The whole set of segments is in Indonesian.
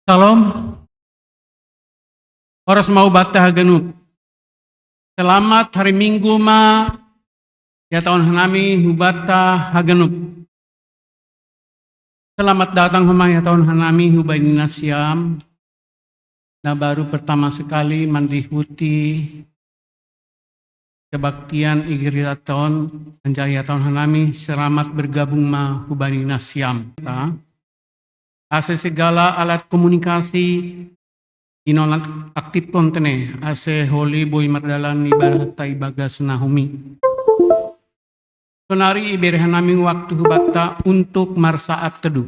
Salam, oras mau bata haganut. Selamat hari Minggu ma, ya tahun hanami hubata haganut. Selamat datang hama ya tahun hanami hubaini nasiam. Nah baru pertama sekali mandihuti kebaktian igiriaton anjaya tahun hanami. Selamat bergabung ma hubaini nasiam. Ase segala alat komunikasi inolan aktif kontene ase holi boy mardalan ibadah ibaga senahumi. Sonari iberihan nami waktu hubata untuk marsaat teduh.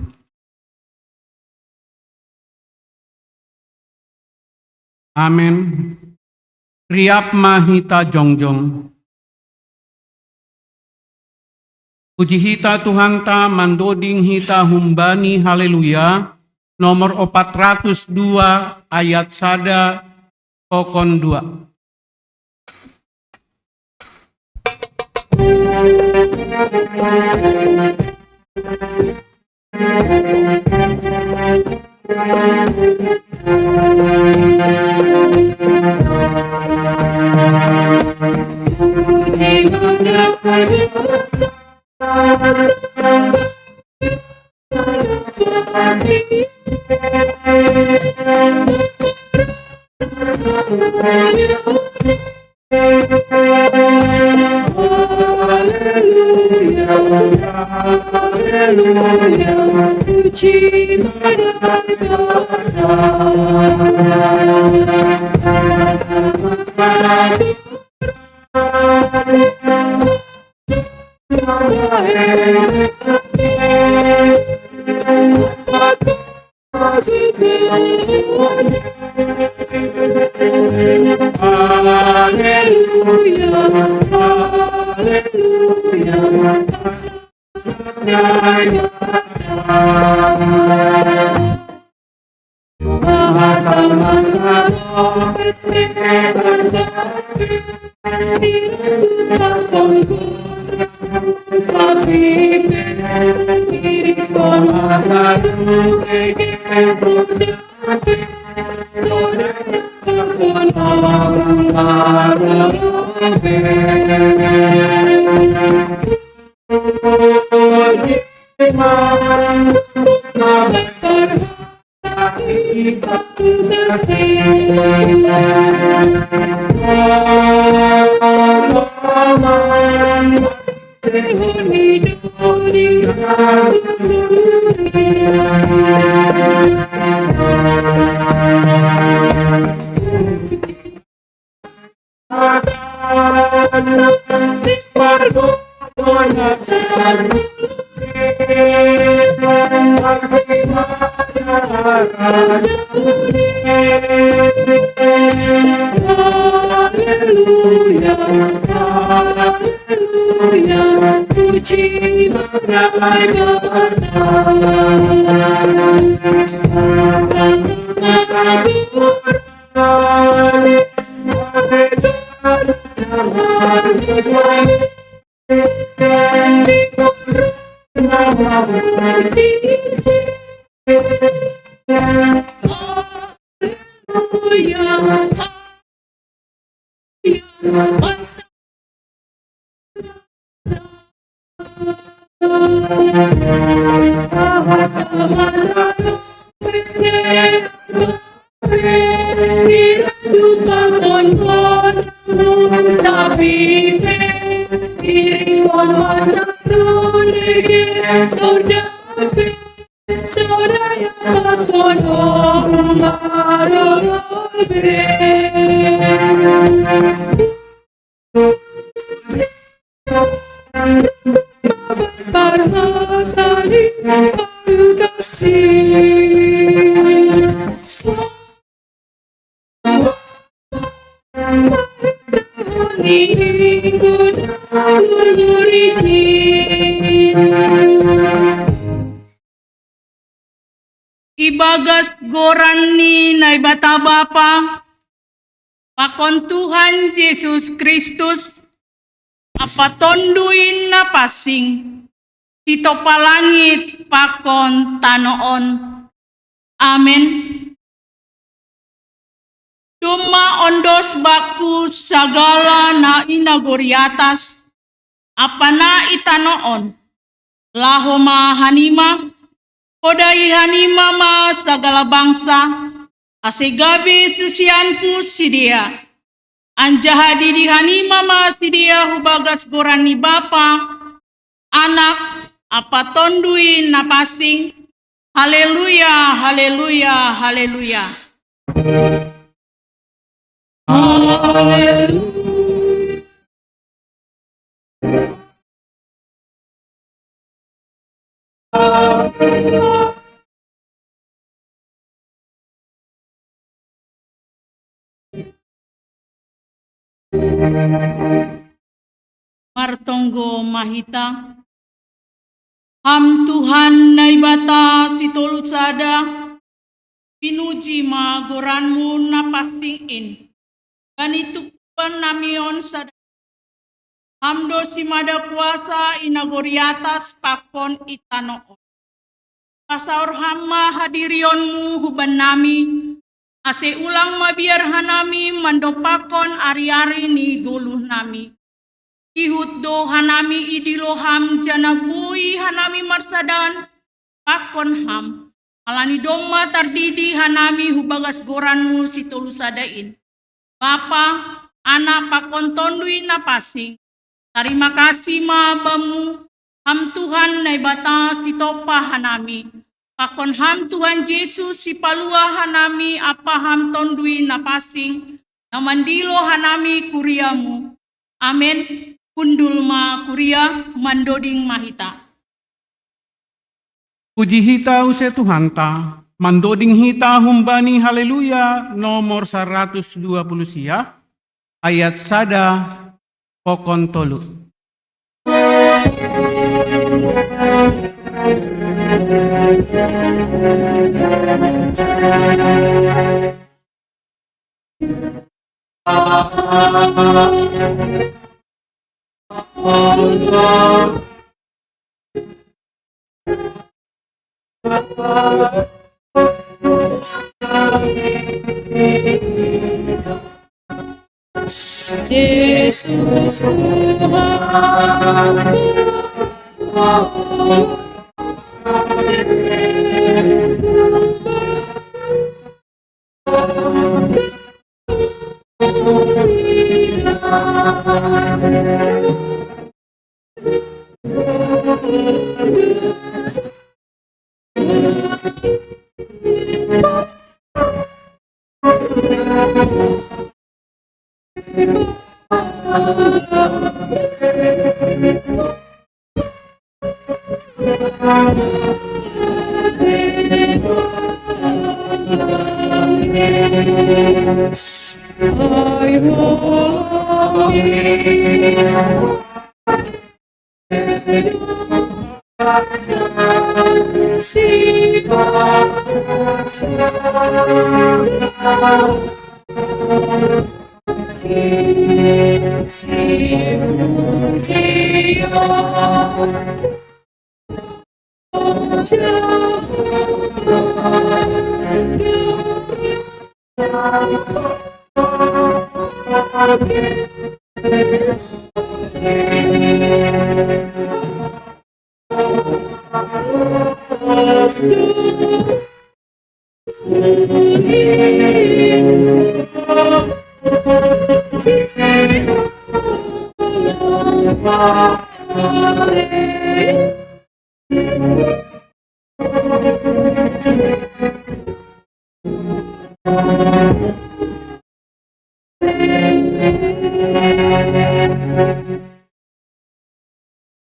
Amin. Riap mahita jongjong. Puji hita Tuhan ta mandoding hita humbani haleluya. Nomor 402 ayat sada pokon 2. Ibagas gorani na ibata Bapa, pakon Tuhan Yesus Kristus, apatonduin na pasing, hito palangit pakon tanoon. Amen. Duma ondos baku sagala na inagoriatas, apana itanoon, lahoma hanima, kodai hanima mas segala bangsa, asegabi susianku sidia. Anjahadi di hanima mas sidia hubagas gorani Bapa, anak apatondui napasing. Haleluya, haleluya, haleluya. Haleluya. Martonggo mahita. Ham Tuhan naibata sitolu sada, pinuji ma goranmu napastingin. Ganito pan namion sada. Hamdo simada kuasa inagoriatas pakon itanoon. Pasaur hamma hadirionmu huban nami, ase ulang mabiar hanami mandopakon ari-ari ni goluh nami. Ihut do hanami idilo ham janabui hanami marsadan pakon ham. Alani domma tardidi hanami hubagas goranmu sitolu sadain. Bapa, anak pakon tondui napasing. Terima kasih ma bamu ham Tuhan naibata sitopa hanami. Pakon ham Tuhan Yesus si palua hanami apa ham tondui napasing. Namandilo hanami kuriamu. Amin. Kundul ma kuria mandoding mahita. Puji hita use Tuhanta, mandoding hita humbani haleluya nomor 120 sia, ayat sada pokon tolu. Yesus Tuhan,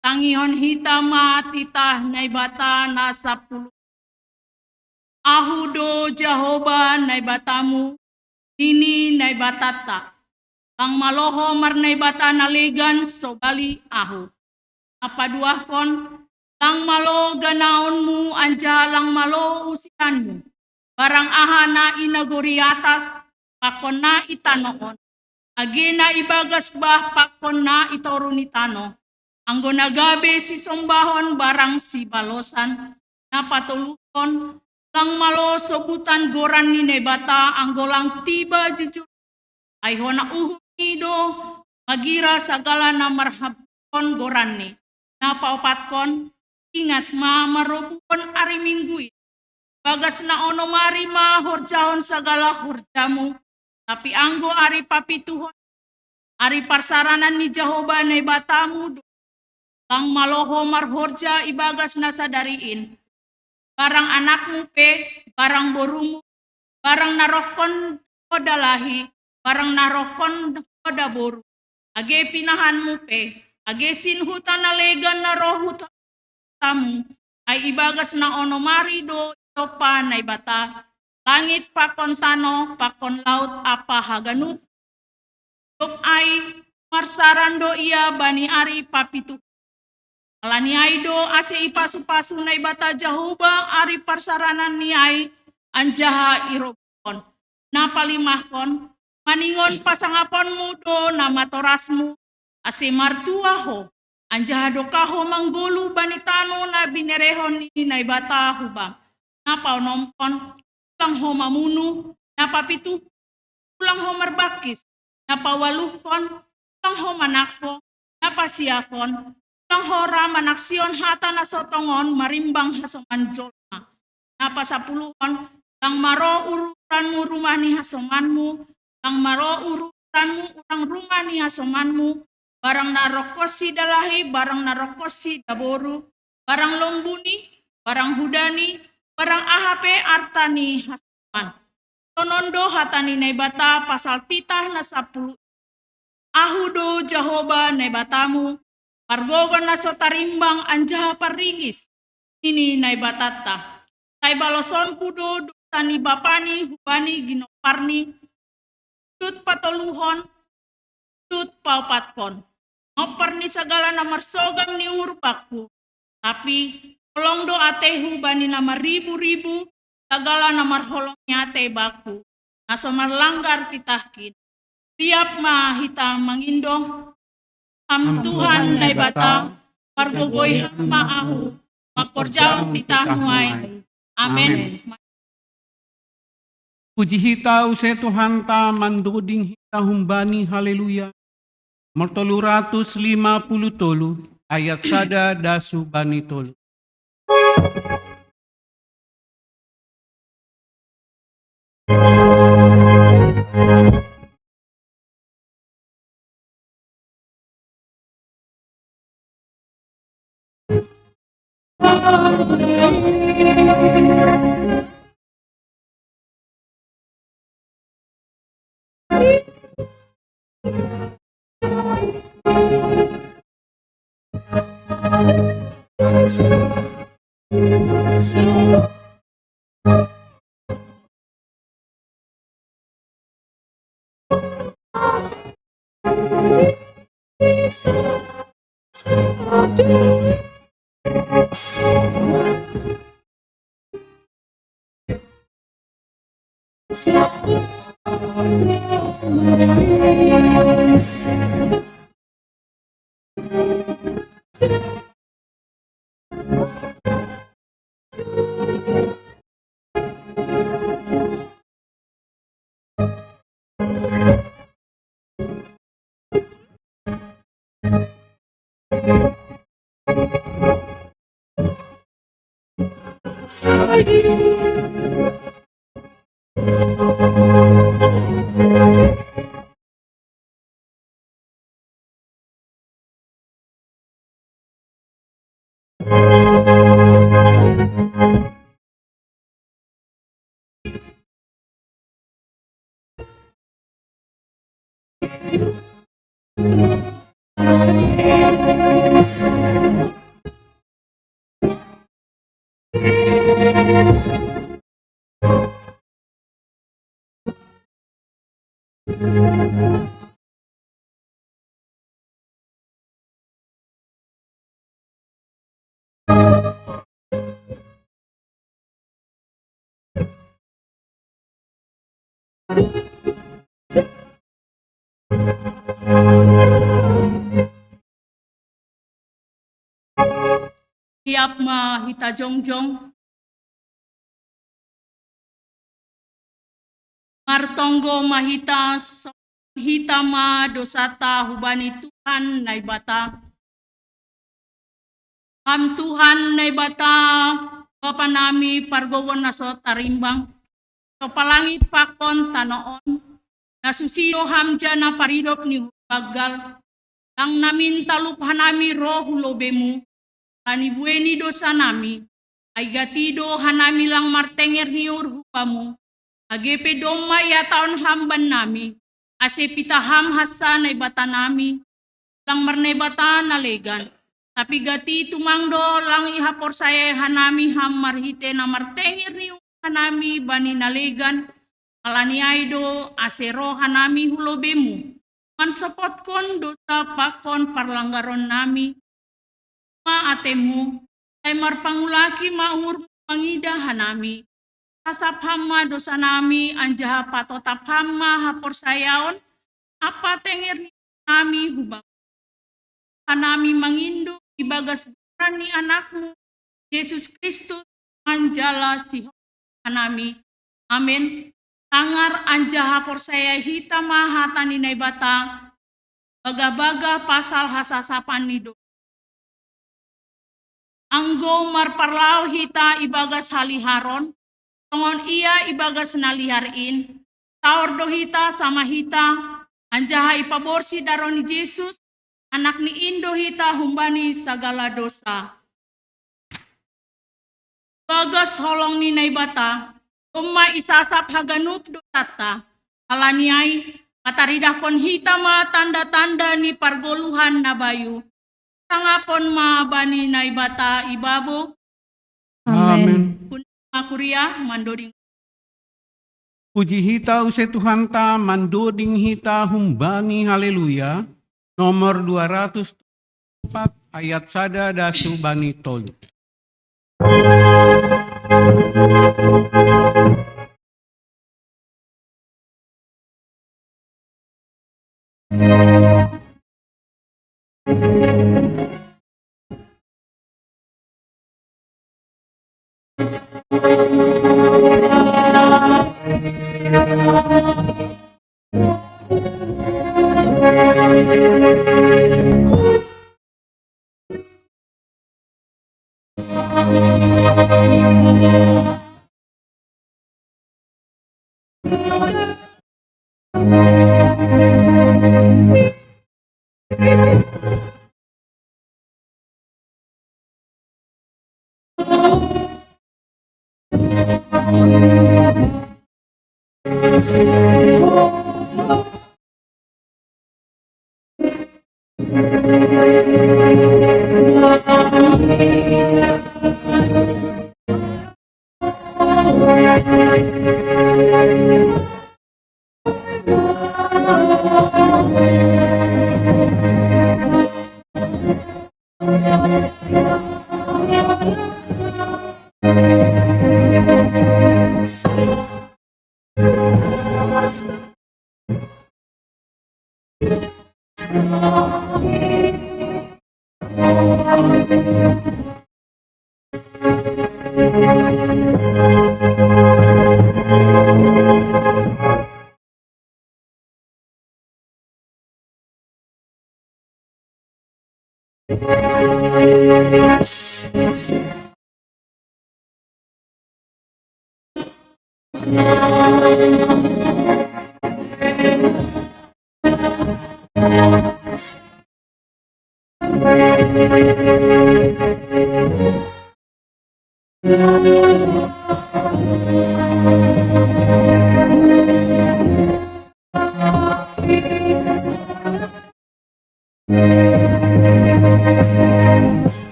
tangihon hitama titah naibata nasapulu. Ahudo Jahoba naibatamu, dini naibatata. Lang maloho marnaibata nalegan sobali ahu. Apa duahkon, lang malo ganaonmu anja lang malo usianmu. Barang aha na inagori atas, pakon na itanoon. Agena ibagas bah pakon na itorun itano. Anggo nagabe si sombahon barang si balosan, napatulukon, lang malo sobutan goran ni nebata anggolang tiba jujur. Ay hona nido magira sagala na marhabkon goran ni. Napaupatkon, ingat ma marobukon ari minggu. Bagas na ono mari ma horjahon sagala horjamu. Tapi anggo ari papituhon, ari parsaranan ni Jahoba nebatamu. Lang maloho marhorja ibagas na sadariin. Barang anakmu pe, barang borumu, barang narohkon kodalahi, barang narohkon kodaboru. Age pinahanmu pe, age sinhutan nalegan narohu tamu, ay ibagas na onomari do itopa na ibata, langit pakon tano, pakon laut apa haganut, dok ay marsarando iya bani ari papitu. Alani ay do ase ipasu-pasu na ibata Jahuba ari parsaranan ni ay anjaha irobon. Napalimahkon, maningon pasangapon mo do na matorasmu, ase martua ho, anjaha do kaho manggulu banitano na binerehon ni na ibata hubang. Napaunompon, ulang ho mamunu, napapitu, ulang ho marbakis, napawaluhkon, ulang ho manakpo, napasiakon, ulang ho ramanaksyon hata na sotongon marimbang hasoman jolma. Napasapuluhon, lang maro urutanmu rumah ni hasomanmu, lang maro urutanmu urang rumah ni hasomanmu, barang narokosi dalahi, barang narokosi daboru, barang lombuni, barang hudani, barang ahape artani hasoman. Tonondo hatani naibata pasal titah na 10. Ahudo Jahoba naibatamu, pargogon na sotarimbang anjaha parigis, ini naibatata. Kay baloson pudo tani bapani hubani ginoparni, tut patoluhon, tut paupatkon. Ngoparni segala na marsogang ni urbakku, tapi holong do atehu bani na maribu-ribu, segala na marholong nyate baku, naso marlanggar titahkin. Tiap mahita mangindong, ham Tuhan na ibata, pargogoy maahu, makorjaw titahuay. Amen. Puji hita use Tuhan ta manduding hita humbani haleluya. Mortolu 150 tolu ayat sada dasu bani tolu. Tiap mahita jongjong, martonggo mahita hita ma dosata hubani Tuhan naibata. Ham Tuhan naibata Bapa nami pargowon naso tarimbang, so palangit pakon tanoon, nasusiyo hamja na paridop ni bagal, lang namin taluphan nami roh hulobemu, tanibueni dosa nami, ay gatido hanami lang martenger ni urhupamu, agepe doma ya taon hamban nami, ase pitaham hasa na ibata nami, lang marnebata nalegan, Tapi gati tumangdo lang ihapor saya hanami hamar hite namar tengir ni hanami bani nalegan alani aido asero hanami hulobemu. Man sopot kon dosa pakon parlanggaron nami ma atemu ay marpangulaki maur mangida hanami. Asap hama dosa nami anjaha patotap hama hapor sayaon apa tengir ni nami hubang hanami mangindo ibagas bukan ni anakmu Yesus Kristus anjala si hanami. Amin. Tangar anjaha por saya hita mahata ni naibata baga-baga pasal hasasapan nido. Anggo marparlau hita ibagas haliharon tongon ia ibagas naliharin taor do hita sama hita anjaha ipaborsi daroni Yesus anak ni indo hita humbani segala dosa. Bagas holong ni naibata, umma isasap haganup dosata, halaniai mataridah kon hita ma tanda-tanda ni pargoluhan nabayu. Sangapon ma bani naibata ibabo, Amen. pun makuria mandoding. Puji hita use Tuhan ta mandoding hita humbani haleluya. Nomor 204 ayat sada dasu bani tolu.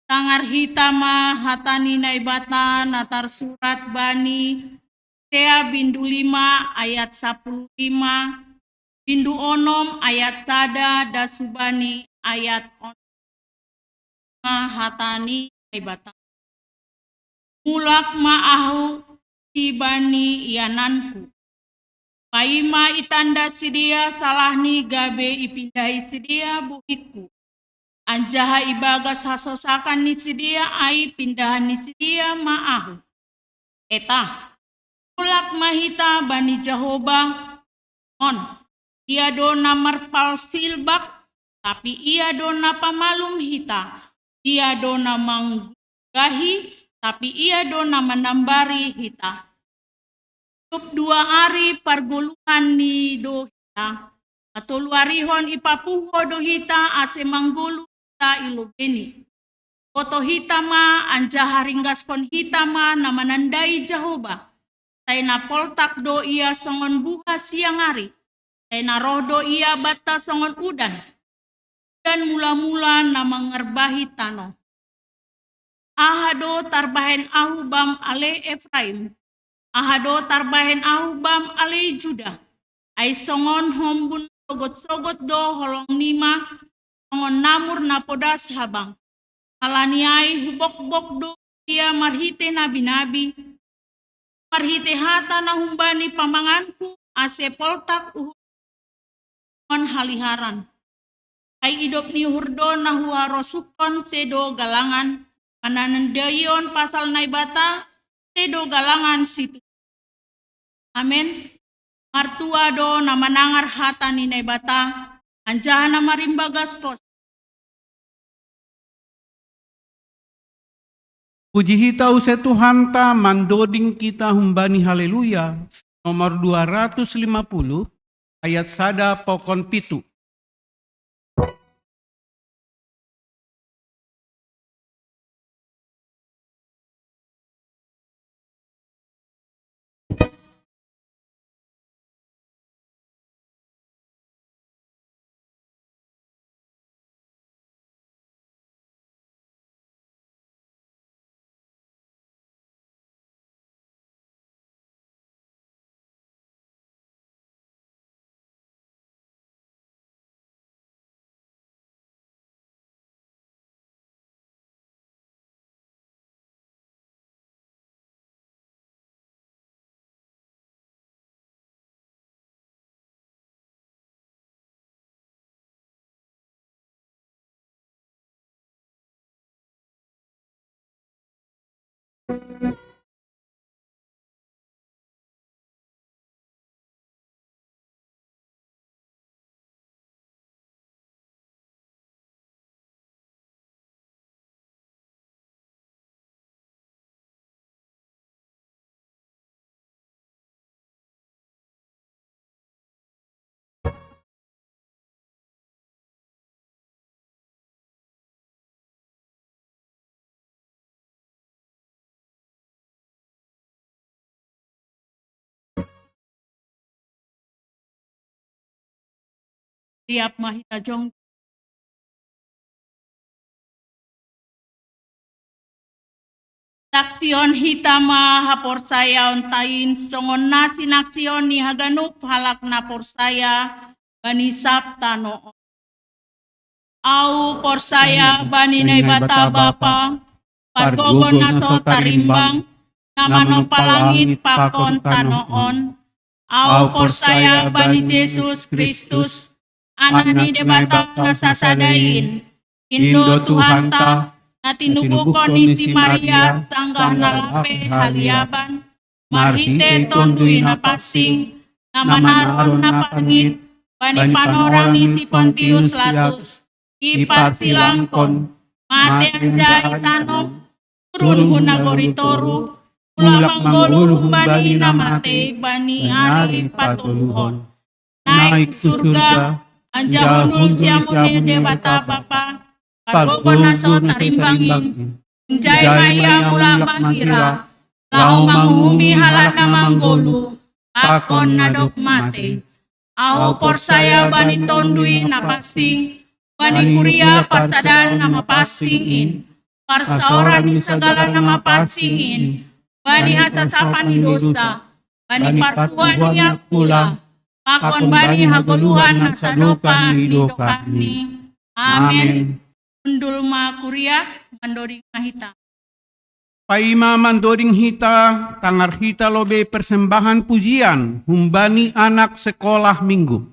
Tangar hitama hatani naibata natar surat bani Sea bindu 5 ayat 15 bindu onom ayat sada dasubani ayat hatani naibata mulak maahu tibani iananku paima itanda sidia salahni gabe ipindahi sidia buhikku anjaha ibagas hasosakan ni sidia ai pindahan ni sidia maahu. Eta, mulak mahita bani Jahoba, on, ia dona marpal silbak, tapi ia dona pamalum hita, ia dona manggahi, tapi ia dona menambari hita. Tuk 2 hari pargoluhan ni do hita, atau luarihon ipapuho do hita ase manggulu ta ilubeni. Foto hitama anja haringgaskon hitama namanandai Jehovah. Taina poltak do ia songon buha siang hari. Taina roh do ia bata songon udan. Dan mula-mula nama ngerbahi tano. Ahado tarbahen ahubam ale Efraim. Ahado tarbahen ahubam ale Juda. Ai songon hombun sogot-sogot do holong nima. Songon namur napodas habang. Halaniai hubok-bok do ia marhite nabi-nabi. Marhite hata na humbani pamanganku ase poltak uhon haliharan. Ai idop ni hurdo na huarosukon sedo galangan. Mananandayon pasal naibata sedo galangan situ. Amen. Martua do na manangar hata ni naibata. Anjahana marimbagas kos. Puji hita use Tuhan ta mandoding kita humbani haleluya. Nomor 250 ayat sada pokon pitu. Tiap mahita jong. Naksion hitama hapor saya ontain songon nasi naksion ni haganup halak napor saya bani sabta no. Au por saya bani naibata bapa pargogon naso tarimbang namano palangit pakon tanoon. Au por saya bani Yesus Kristus anani debata nasasadain Indo Tuhan ta na tinubukon ni si Maria sanggah nalape haliaban marhite tondui na pasing na manaron na pangit bani panorang ni si Pontius Latus ipasilangkon mate anjay tanom turun hunagoritoru ulak manggulu bani na mate bani ari patuluhon naik surga anjahunun siamune debata bapa pargogon naso tarimbangin Injay maya mula mangira lau mangumi halat na manggolu akon nadok mate au por saya bani tondui na pasing bani kuria pasadan na mapasingin parsaoran ni segala na mapasingin bani hasasapan ni dosa bani partuan ni akula pakon bani hagoluhan na sadokan ni dokani. Amen. Undul ma kuria mandoding mahita. Paima mandoding hita tangar hita lobe persembahan pujian humbani anak sekolah minggu.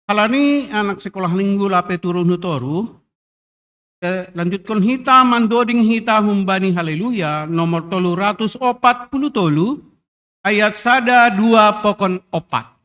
Kalani anak sekolah minggu lape turun hutoru, Lanjutkan hita mandoding hita humbani haleluya nomor 343 ayat 1 2 pokon 4.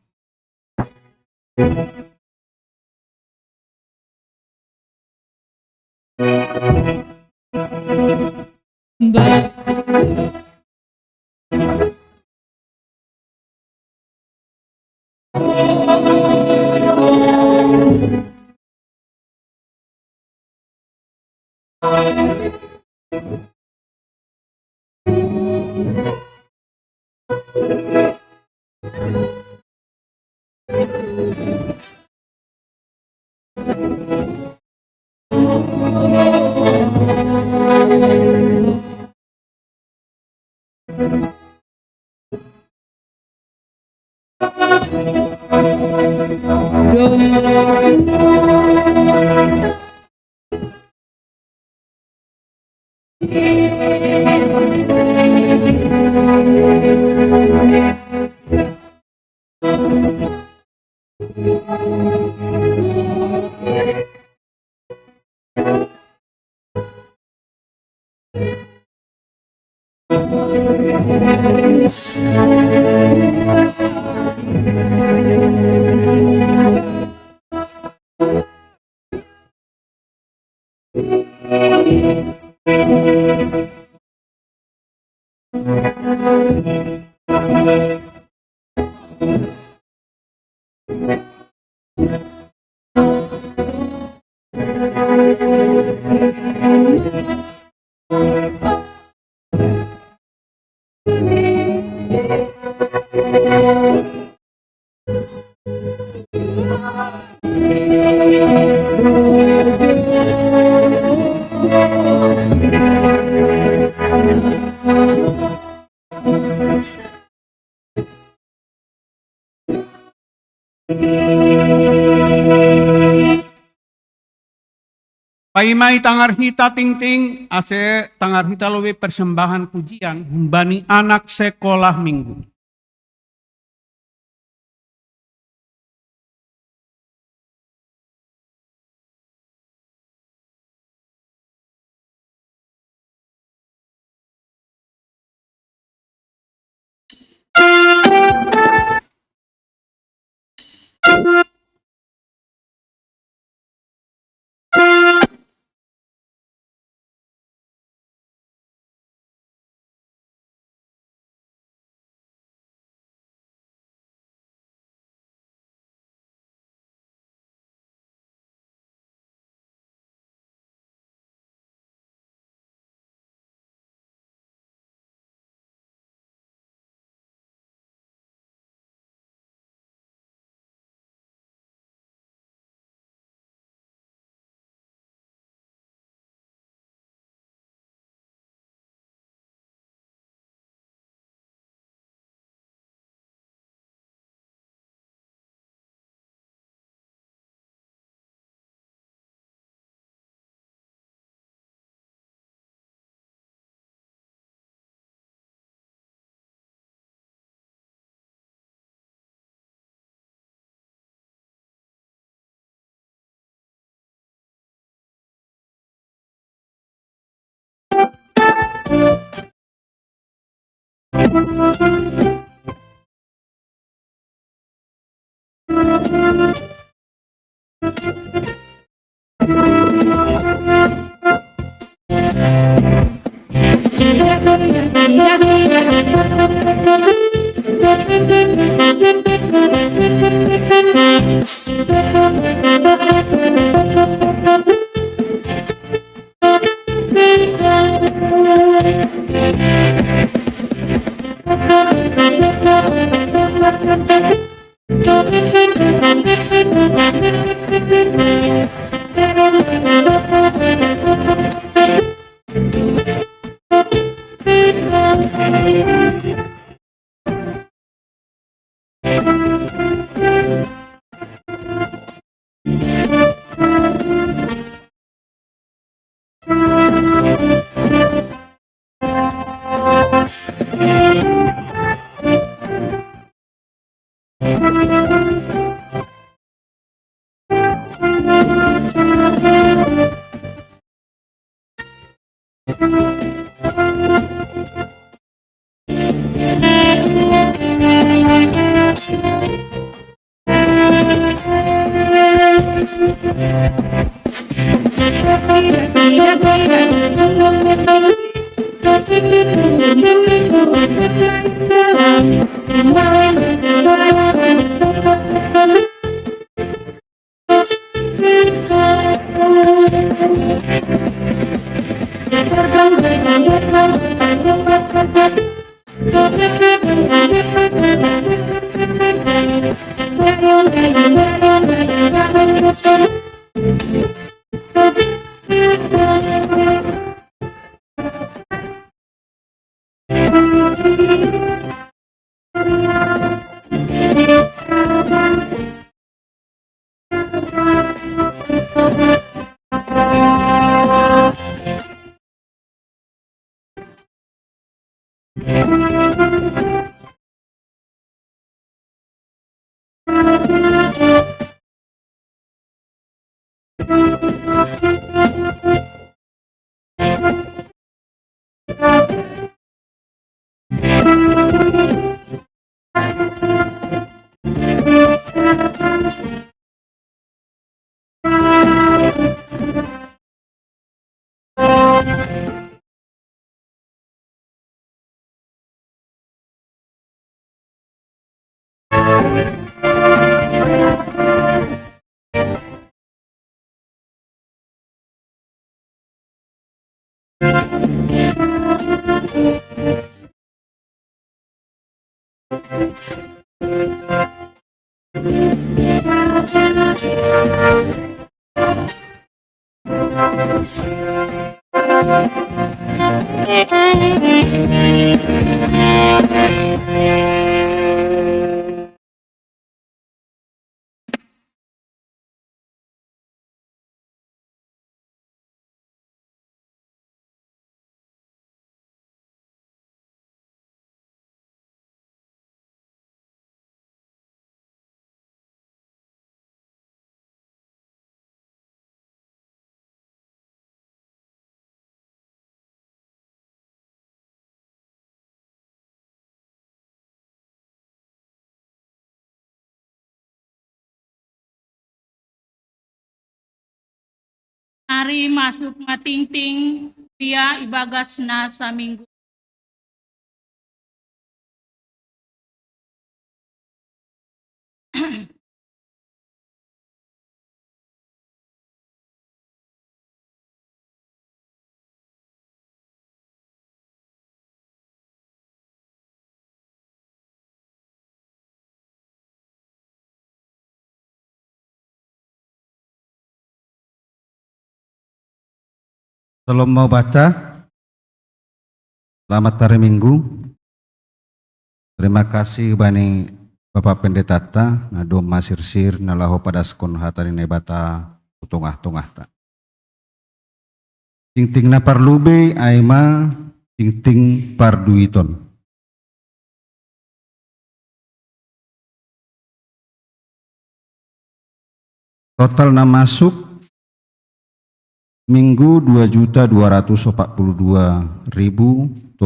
Paimai tangar hita ting ase tangar hita lobe persembahan pujian humbani anak sekolah minggu. Hari masuk matingting pia ibagasna saminggu. Salam mau baca. Selamat hari Minggu. Terima kasih bani Bapak Pendeta ngadu masirsir nalaho pada skon hatari nebata utungah-tungah ta. Ting-ting na parlube aima ting-ting parduiton. Total na masuk Minggu 2.242.036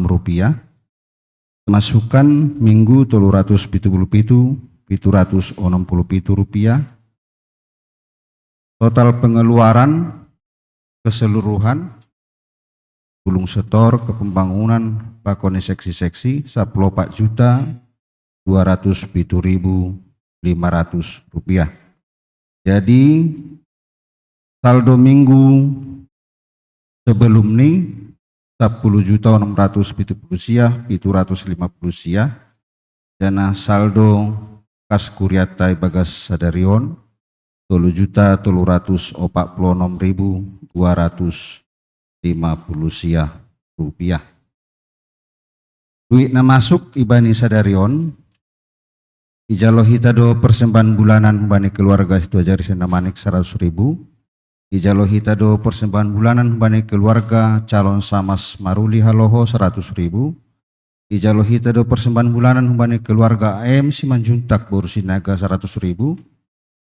rupiah. Masukan Minggu 377.767 rupiah. Total pengeluaran keseluruhan gulung setor ke pembangunan pakone seksi-seksi 14.207.500 rupiah. Jadi saldo minggu sebelum ini 10.670.750 dana saldo kas kuriata bagas sadarion 10.346.250 rupiah. Duit na masuk ibani sadarion ijalo hitado persembahan bulanan bani keluarga itu ajari senamanik 100.000. Ijalo hitado persembahan bulanan bani keluarga calon Samas Maruli Haloho 100.000. Ijalo hitado persembahan bulanan bani keluarga AM Simanjuntak Borsinaga 100.000.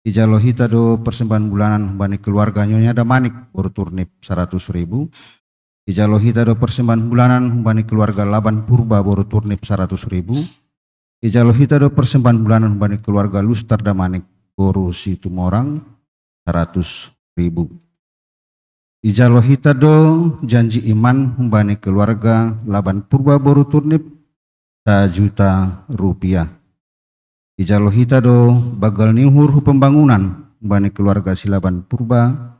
Ijalo hitado persembahan bulanan bani keluarga Nyonya Damanik Borturnip 100.000. Ijalohi tado persembahan bulanan bani keluarga Laban Purba boru turnip 100.000. Ijalohi tado persembahan bulanan bani keluarga Lustar Damanik boru Situmorang 100.000. Ijalohi tado janji iman bani keluarga Laban Purba boru turnip 1 juta rupiah. Ijalohi tado bagal niuhur pembangunan bani keluarga Silaban Purba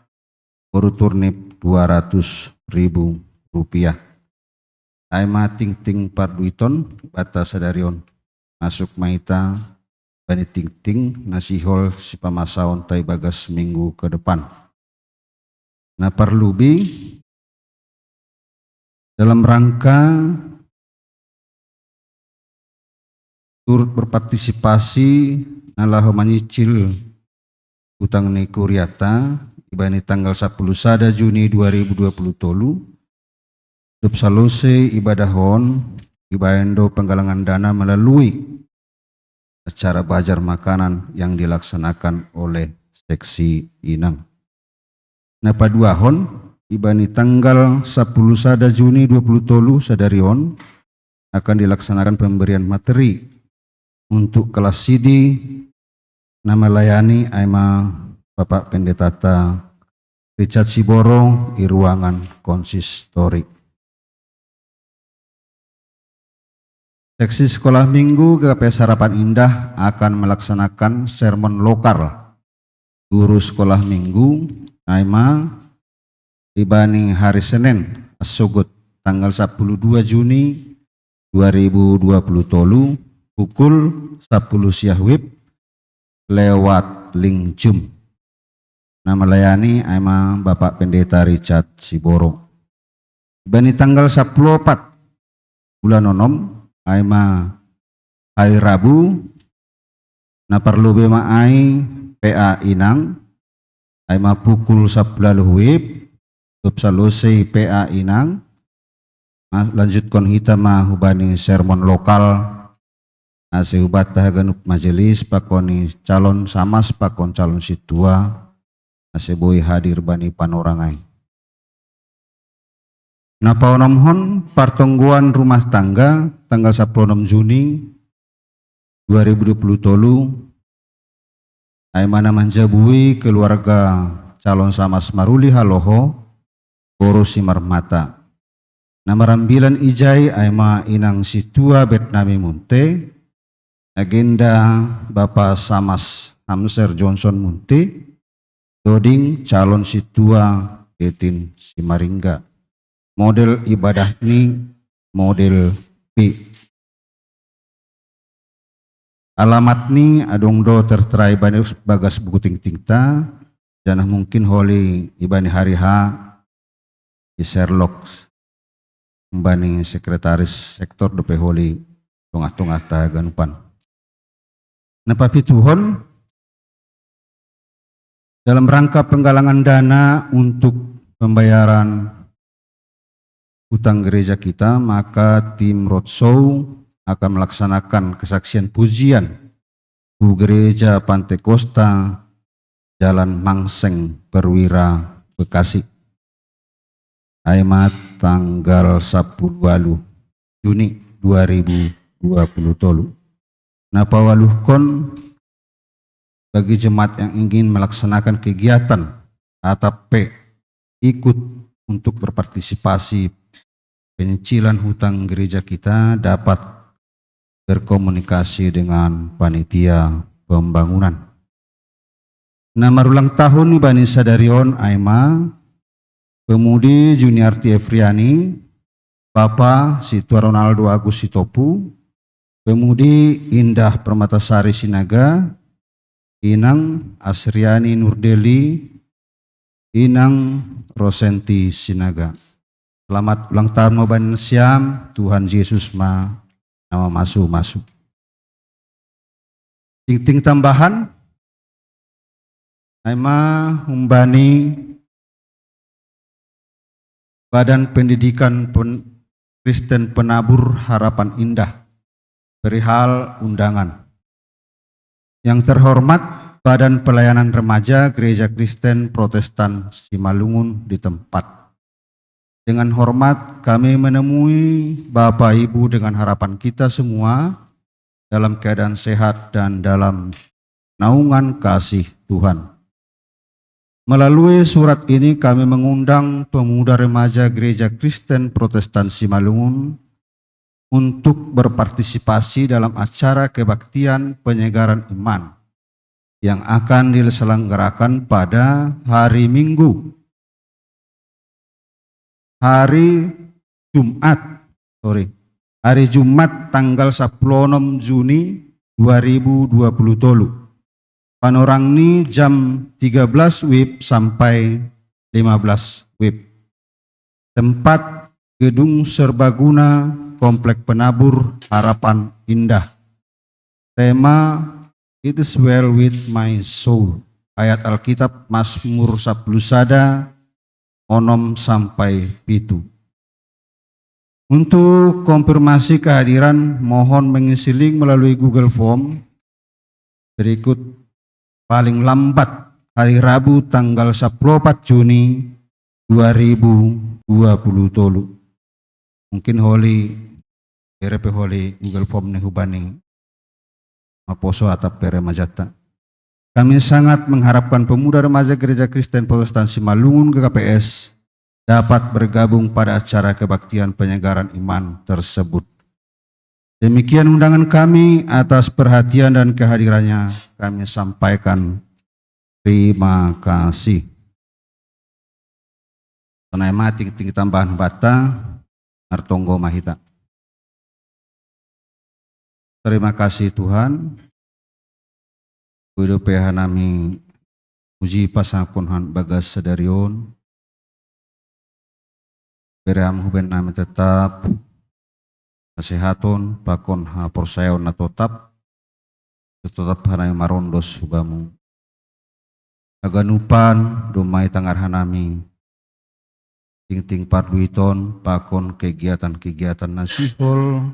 boru turnip 200.000 rupiah. Aima ting-ting parduiton bata sadarion masuk maita bani ting-ting nasihol si pamasaon tai bagas minggu ke depan. Nah perlubi dalam rangka turut berpartisipasi nalah menyicil utang nekuriata ibani tanggal 10 Juni 2020 tolu dop salose ibadahon ibaindo penggalangan dana melalui acara bajar makanan yang dilaksanakan oleh seksi Inang. Nah paduahon ibani tanggal 10 Juni 20 tolu sadarion akan dilaksanakan pemberian materi untuk kelas sidi nama layani aima Bapak Pendeta Richard Siboro di ruangan konsistori. Seksi sekolah minggu GKP Harapan Indah akan melaksanakan sermon lokal. Guru sekolah minggu aima ibani hari Senin Asugut tanggal 12 Juni 2020 tolu pukul 10 siahwib lewat link Zoom. Nama layani aima Bapak Pendeta Richard Siboro. Ibani tanggal 14 bulan onom aima hari Rabu na perlu bema ai PA Inang aima pukul 11 wib tup salose PA Inang lanjutkan kita hubani sermon lokal sehubat tahaganup majelis pakoni calon samas pakon calon situa aseboy hadir bani panorangai. Napa onomhon pertongguan rumah tangga tanggal 16 Juni 2020 tolu aimana manjabui keluarga calon samas maruli haloho boro simarmata. Nama rambilan ijai aima inang situa betnami munte agenda Bapak Samas Hamser Johnson Munte Doding calon situa Etin Simaringga. Model ibadah ini model P. Alamat ni adongdo tertera ibani bagas buku ting-tingta janah mungkin holi ibani hari H di Sherlock ibani sekretaris sektor dope holi tengah-tengah taganupan. Napapituhon dalam rangka penggalangan dana untuk pembayaran utang gereja kita, maka tim roadshow akan melaksanakan kesaksian pujian di gereja Pantai Kosta Jalan Mangseng Perwira Bekasi. Aimat tanggal 10 Juni 2020 tolu. Napa waluhkon bagi jemaat yang ingin melaksanakan kegiatan ATP ikut untuk berpartisipasi penyicilan hutang gereja kita dapat berkomunikasi dengan panitia pembangunan. Nama ulang tahun Bani Sadarion Aima Pemudi Juniarti Efriani Bapak Situa Ronaldo Agus Sitopu Pemudi Indah Permatasari Sinaga, Inang Asriani Nurdeli, Inang Rosenti Sinaga. Selamat ulang tahun Ban Siam, Tuhan Yesus nama masuk. Ting-ting tambahan, Aima Humbani Badan Pendidikan Kristen Penabur Harapan Indah. Perihal undangan. Yang terhormat Badan Pelayanan Remaja Gereja Kristen Protestan Simalungun di tempat. Dengan hormat kami menemui Bapak Ibu dengan harapan kita semua dalam keadaan sehat dan dalam naungan kasih Tuhan. Melalui surat ini kami mengundang pemuda remaja Gereja Kristen Protestan Simalungun untuk berpartisipasi dalam acara kebaktian penyegaran iman yang akan diselenggarakan pada hari Minggu, hari Jumat tanggal 16 Juni 2020 tolu. Panorang ni jam 13 WIB sampai 15 WIB. Tempat Gedung Serbaguna Komplek Penabur Harapan Indah. Tema It is well with my soul. Ayat Alkitab Mazmur 10 onom sampai pitu. Untuk konfirmasi kehadiran mohon mengisi link melalui Google Form berikut. Paling lambat hari Rabu tanggal 14 Juni 2020 tolu. Mungkin RP Holy Google Form ni hubani maposo atap pere majata. Kami sangat mengharapkan pemuda remaja Gereja Kristen Protestan Simalungun GKPS dapat bergabung pada acara kebaktian penyegaran iman tersebut. Demikian undangan kami, atas perhatian dan kehadirannya kami sampaikan terima kasih. Tanah tinggi tambahan bata Artonggo Mahita. Terima kasih Tuhan. Hidup nami uji pasakunhan bagas sedarion. Beram huben nami tetap kesehatan pakon ha porsayon na tetap hanay marondos subamu. Aganupan dumay tangarhan nami ting parduiton pakon kegiatan-kegiatan nasihol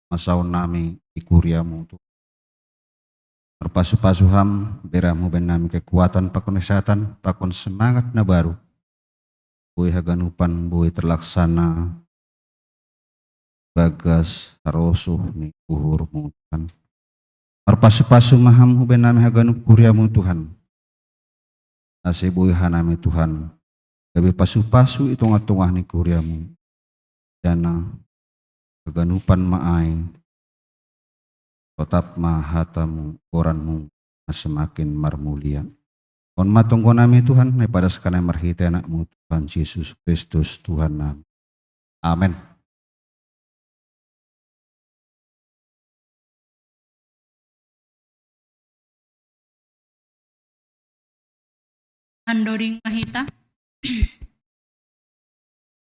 masaon nami ikuriamu. Perpasu-pasuham beramu ben nami kekuatan pakon kesehatan pakon semangat na baru. Buhay haganupan buhay terlaksana bagas harosuh ni uhurmu Tuhan. Perpasu-pasu maham huben nami haganup kuriamu Tuhan. Nasibuhi hanami Tuhan. Gabi pasu-pasu itu ngatungah ni kuriamu. Jana haganupan maay. Tetap mahatamu oranmu semakin marmulia. On matungko nami Tuhan pada sekarang marhite anakmu Tuhan Yesus Kristus Tuhan nami. Amin. Andoring Mahita.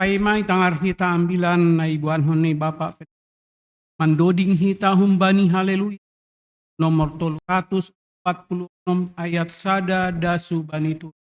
Paimay tangar hita ambilan na ibuan ni Bapak mandoding hita humbani haleluya. Nomor 346 ayat sada dasu banitu.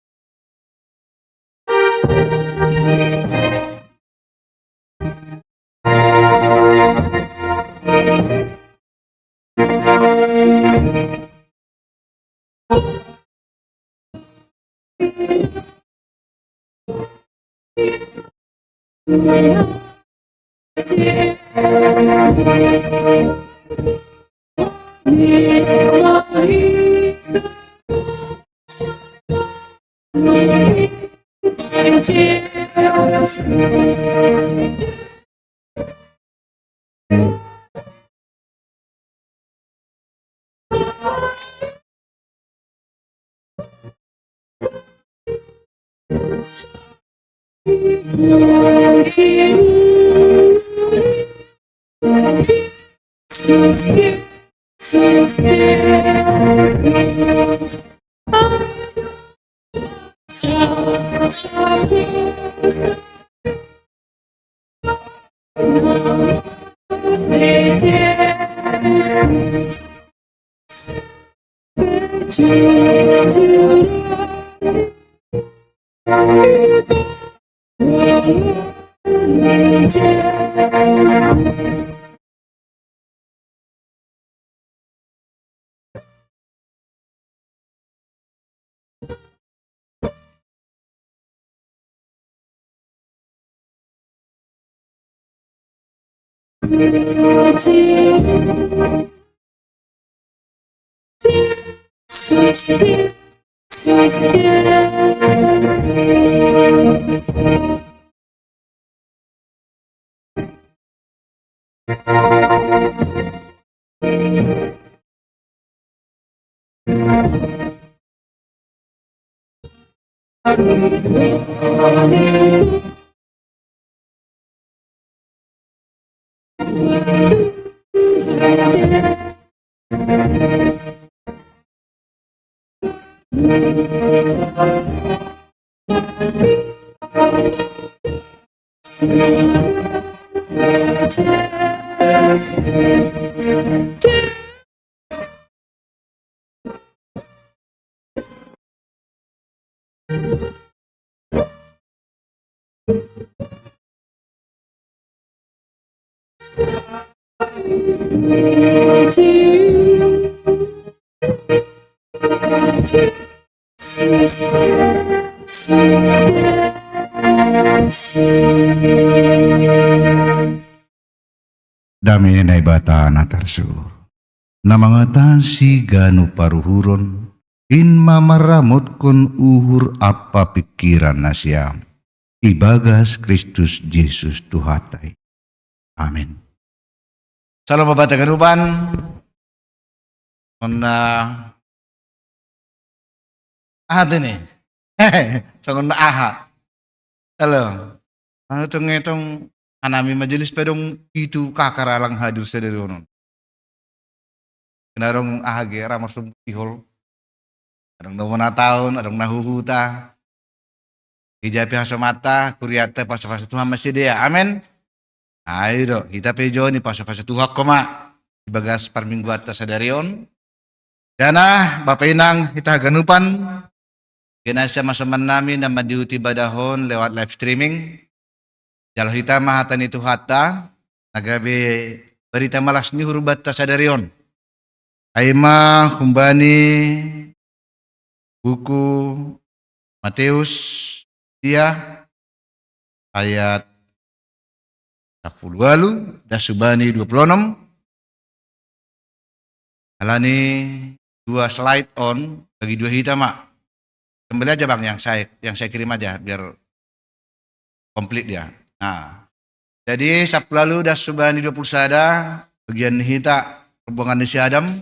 Dami na bata natarsu. Namangatan si ganu paruhuron. In mamaramot kon uhur apa pikiran na siya. Ibagas Kristus Jesus Tuhatay. Amen. Salam babata kanuban. Aha din eh. Sangon na aha. Halo. Ano itong anami majelis pedong itu kakaralang hadir sa dirion. Kenarong ahage ramar sumpihol. Adong na taon, adong nahuhuta. Hijapi haso mata, kuriata paso-paso Tuhan masih dia. Amin. Ayo kita pejo ni paso-paso Tuhan koma. Ibagas parminggu atas sa dirion. Dana Bapak Inang kita ganupan. Kinasya masaman namin na madiuti badahon lewat live streaming. Jalo hita mahatan itu hata. Nagabi berita malas ni hurubat ta sa darion. Aima kumbani buku Matius dia ayat 10 dan subani 26. Alani 2 slide on bagi 2 hitam mak. Kembali aja bang yang saya kirim aja biar komplit dia. Nah, jadi Sabtu lalu dah subani 20 sada bagian hita hubungan si Adam.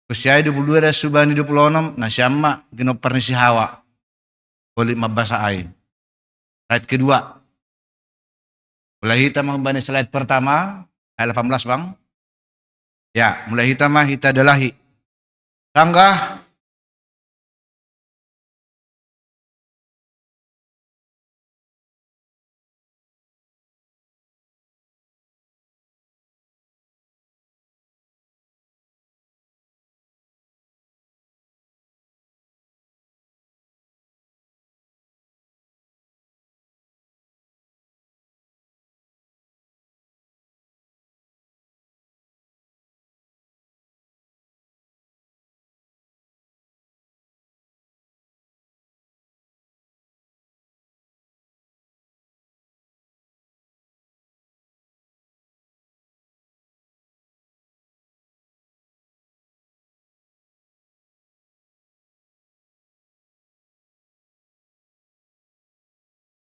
Usia 22 dah subani 26 nah siapa ginoper si Hawa. Boleh mabasa ai. Slide kedua. Mulai hita membani slide pertama ayat 18 bang. Ya, mulai hita mah hita dalahi. Tangga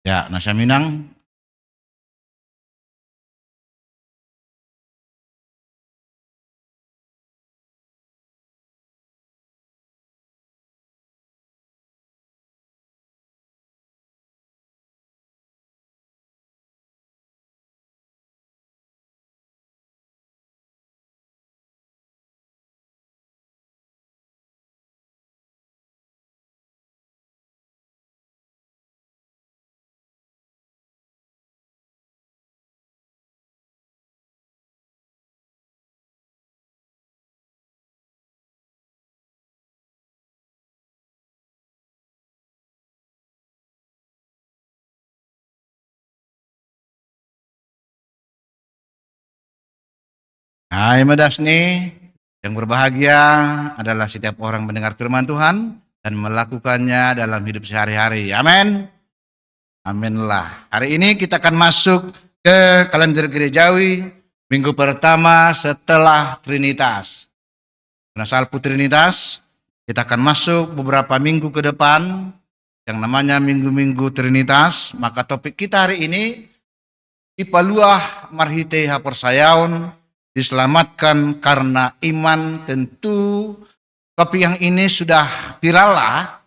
ya, nasa Minang. Hai Medas nih, yang berbahagia adalah setiap orang mendengar firman Tuhan dan melakukannya dalam hidup sehari-hari. Amin. Amin lah. Hari ini kita akan masuk ke kalender gerejawi minggu pertama setelah Trinitas. Karena salpu Trinitas, kita akan masuk beberapa minggu ke depan yang namanya minggu-minggu Trinitas. Maka topik kita hari ini, ipaluah marhite haporsayaon, diselamatkan karena iman. Tentu topik yang ini sudah viral lah.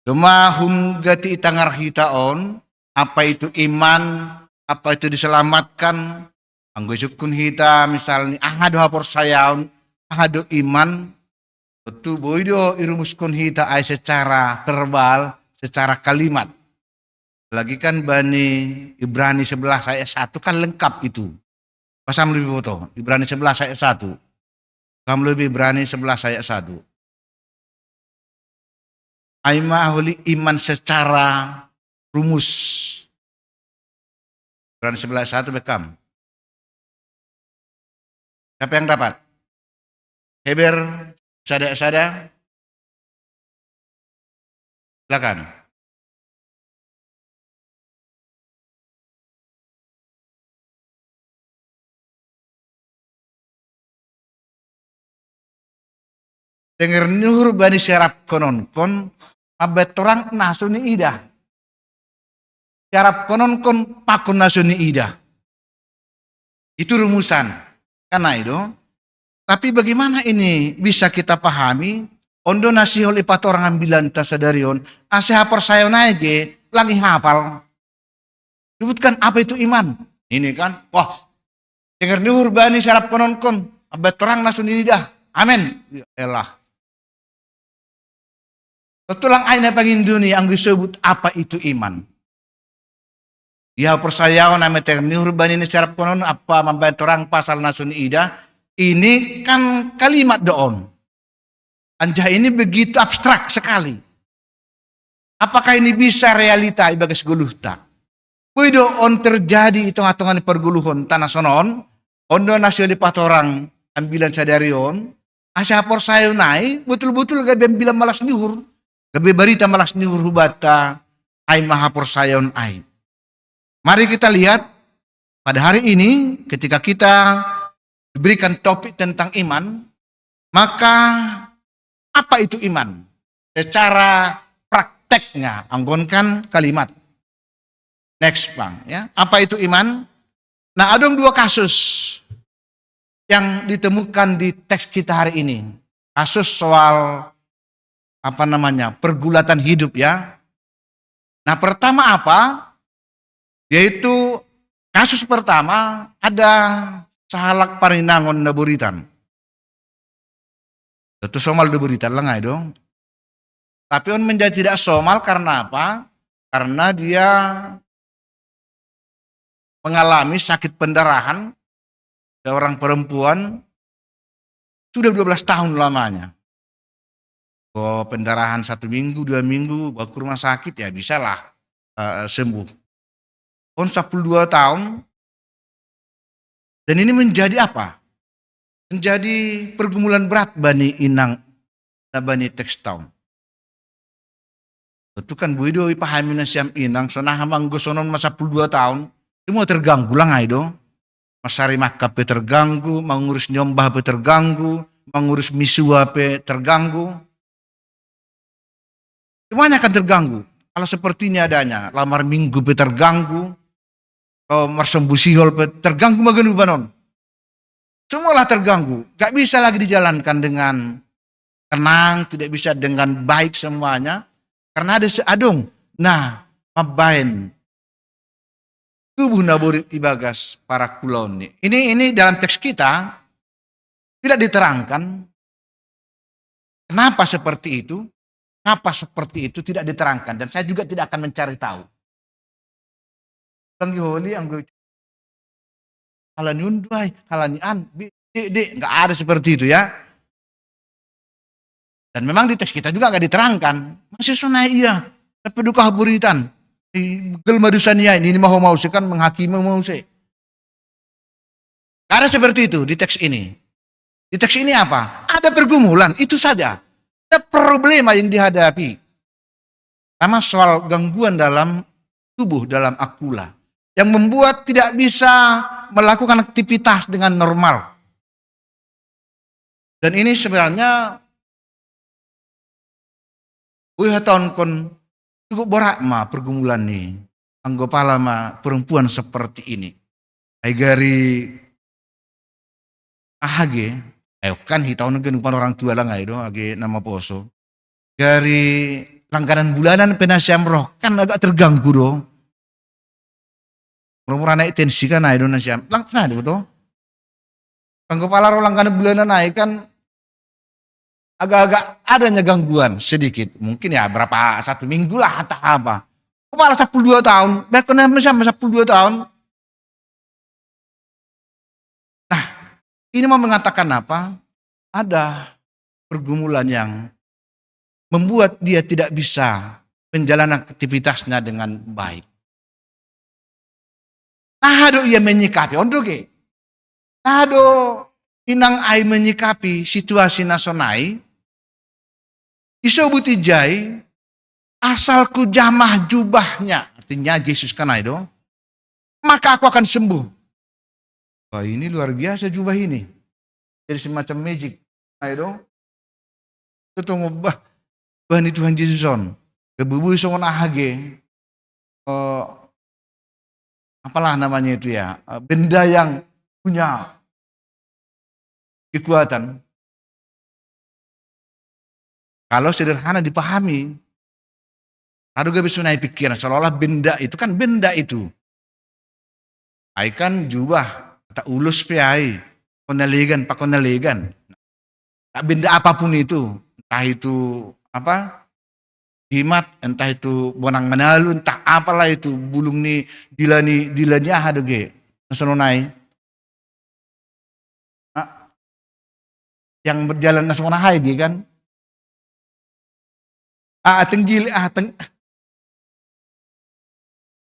Cuma gati itangar hitaon, apa itu iman, apa itu diselamatkan. Anggo sukun hita misalnya ahado haporsayaon, ahado iman. Betul boido irumuskun hita ay secara verbal, secara kalimat. Lagi kan Bani Ibrani 11 ayat 1 kan lengkap itu. Pasam lebih foto, Ibrani 11 ayat 1. Pasam lebih Ibrani 11 ayat 1. Aima ahli iman secara rumus. Ibrani 11 ayat 1 bekam. Siapa yang dapat? Heber, sada. Silakan. Dengar nuhur bani syarab konon abet orang nasuni ida. Syarab konon pakun nasuni ida. Itu rumusan. Karena itu. Tapi bagaimana ini bisa kita pahami? Ondo nasi oleh orang ambilan tasadarion. Asih haporsayaw naige lagi hafal. Sebutkan apa itu iman. Ini kan. Wah. Dengar nuhur bani syarab konon abet orang nasuni ida. Amin. Ya elah. Tulang aina pangin dunia yang disebut apa itu iman. Ya persayawan nama teknik bani ini syarab konon apa membantu orang pasal nasun ida. Ini kan kalimat doon. Anjah ini begitu abstrak sekali. Apakah ini bisa realita ibagas guluhta? Kuido on terjadi hitung-hitungan perguluhon tanah sonon. Ondo nasio lipat orang ambilan sadarion. Asya persayawan naik betul-betul gak bilang malas nyuhur. Gabi berita malas ni hurubata ay mahaporsayon ay. Mari kita lihat pada hari ini ketika kita diberikan topik tentang iman, maka apa itu iman? Secara prakteknya, anggonkan kalimat. Next bang, ya. Apa itu iman? Nah, ada dua kasus yang ditemukan di teks kita hari ini. Kasus soal pergulatan hidup ya. Nah pertama apa? Yaitu kasus pertama ada sahalak parinangon na buritan. Itu somal na buritan lah ngay dong. Tapi on menjadi tidak somal karena apa? Karena dia mengalami sakit pendarahan. Seorang perempuan sudah 12 tahun lamanya. Pendarahan 1 minggu, 2 minggu, bawa ke rumah sakit ya bisalah sembuh. On 12 tahun. Dan ini menjadi apa? Menjadi pergumulan berat bani inang na bani tekstaun. Itu kan buido ipahami na siyam inang sana hamang gosonon masa 12 tahun. Semua terganggu lang ay do. Masari makape terganggu, mengurus nyombah pe terganggu, mengurus misua pe terganggu. Semuanya akan terganggu. Kalau sepertinya adanya, lamar minggu terganggu, kalau marsembu sihol terganggu maganu banon. Semualah terganggu. Gak bisa lagi dijalankan dengan tenang, tidak bisa dengan baik semuanya. Karena ada seadong. Nah, mabain. Tubuh naburit ibagas para kulon ini. Ini dalam teks kita tidak diterangkan. Kenapa seperti itu? Kenapa seperti itu tidak diterangkan dan saya juga tidak akan mencari tahu. Bang Yoli yang gue halani unduai, halani nggak ada seperti itu ya. Dan memang di teks kita juga nggak diterangkan. Masih sunai iya, tapi duka buritan. Gelma dusania ini mau kan menghakimi mau se. Nggak ada seperti itu di teks ini. Di teks ini apa? Ada pergumulan, itu saja. Ada problema yang dihadapi. Sama soal gangguan dalam tubuh, dalam akula. yang membuat tidak bisa melakukan aktivitas dengan normal. Dan ini sebenarnya tahun kon cukup berat pergumulan nih. Anggota lama perempuan seperti ini. Gari AHG, kan hitau negen orang tua lah nggak itu, age nama poso. Dari langganan bulanan penasiam roh kan agak terganggu doh. Murmur naik tensi kan naik nasiam, langsung ada betul. Anggota roh langganan bulanan naik kan agak-agak adanya gangguan sedikit. Mungkin ya berapa, 1 minggu lah atau apa. Kepala 12 tahun, bahkan sama 12 tahun. Nah, ini mau mengatakan apa? Ada pergumulan yang membuat dia tidak bisa menjalankan aktivitasnya dengan baik. Tahado ia menyikapi, ondoge. Tahado inang ai menyikapi situasi nasional. Iso butijai asalku jamah jubahnya, artinya Yesus kan itu, maka aku akan sembuh. Wah, ini luar biasa jubah ini. Jadi semacam magic. Itu tunggu bahan Tuhan Yesus on. Kebubu songon AHG. Apalah namanya itu ya, benda yang punya kekuatan. Kalau sederhana dipahami, aduh gak bisa naik pikiran, seolah-olah benda itu kan benda itu. Ai kan jubah, tak ulus piai, konelegan, pak konelegan. Tak benda apapun itu, entah itu apa, jimat, entah itu bonang menalu, entah apalah itu, bulung ni, dilani aduh ge, nasononai. Yang berjalan nasononai ge kan.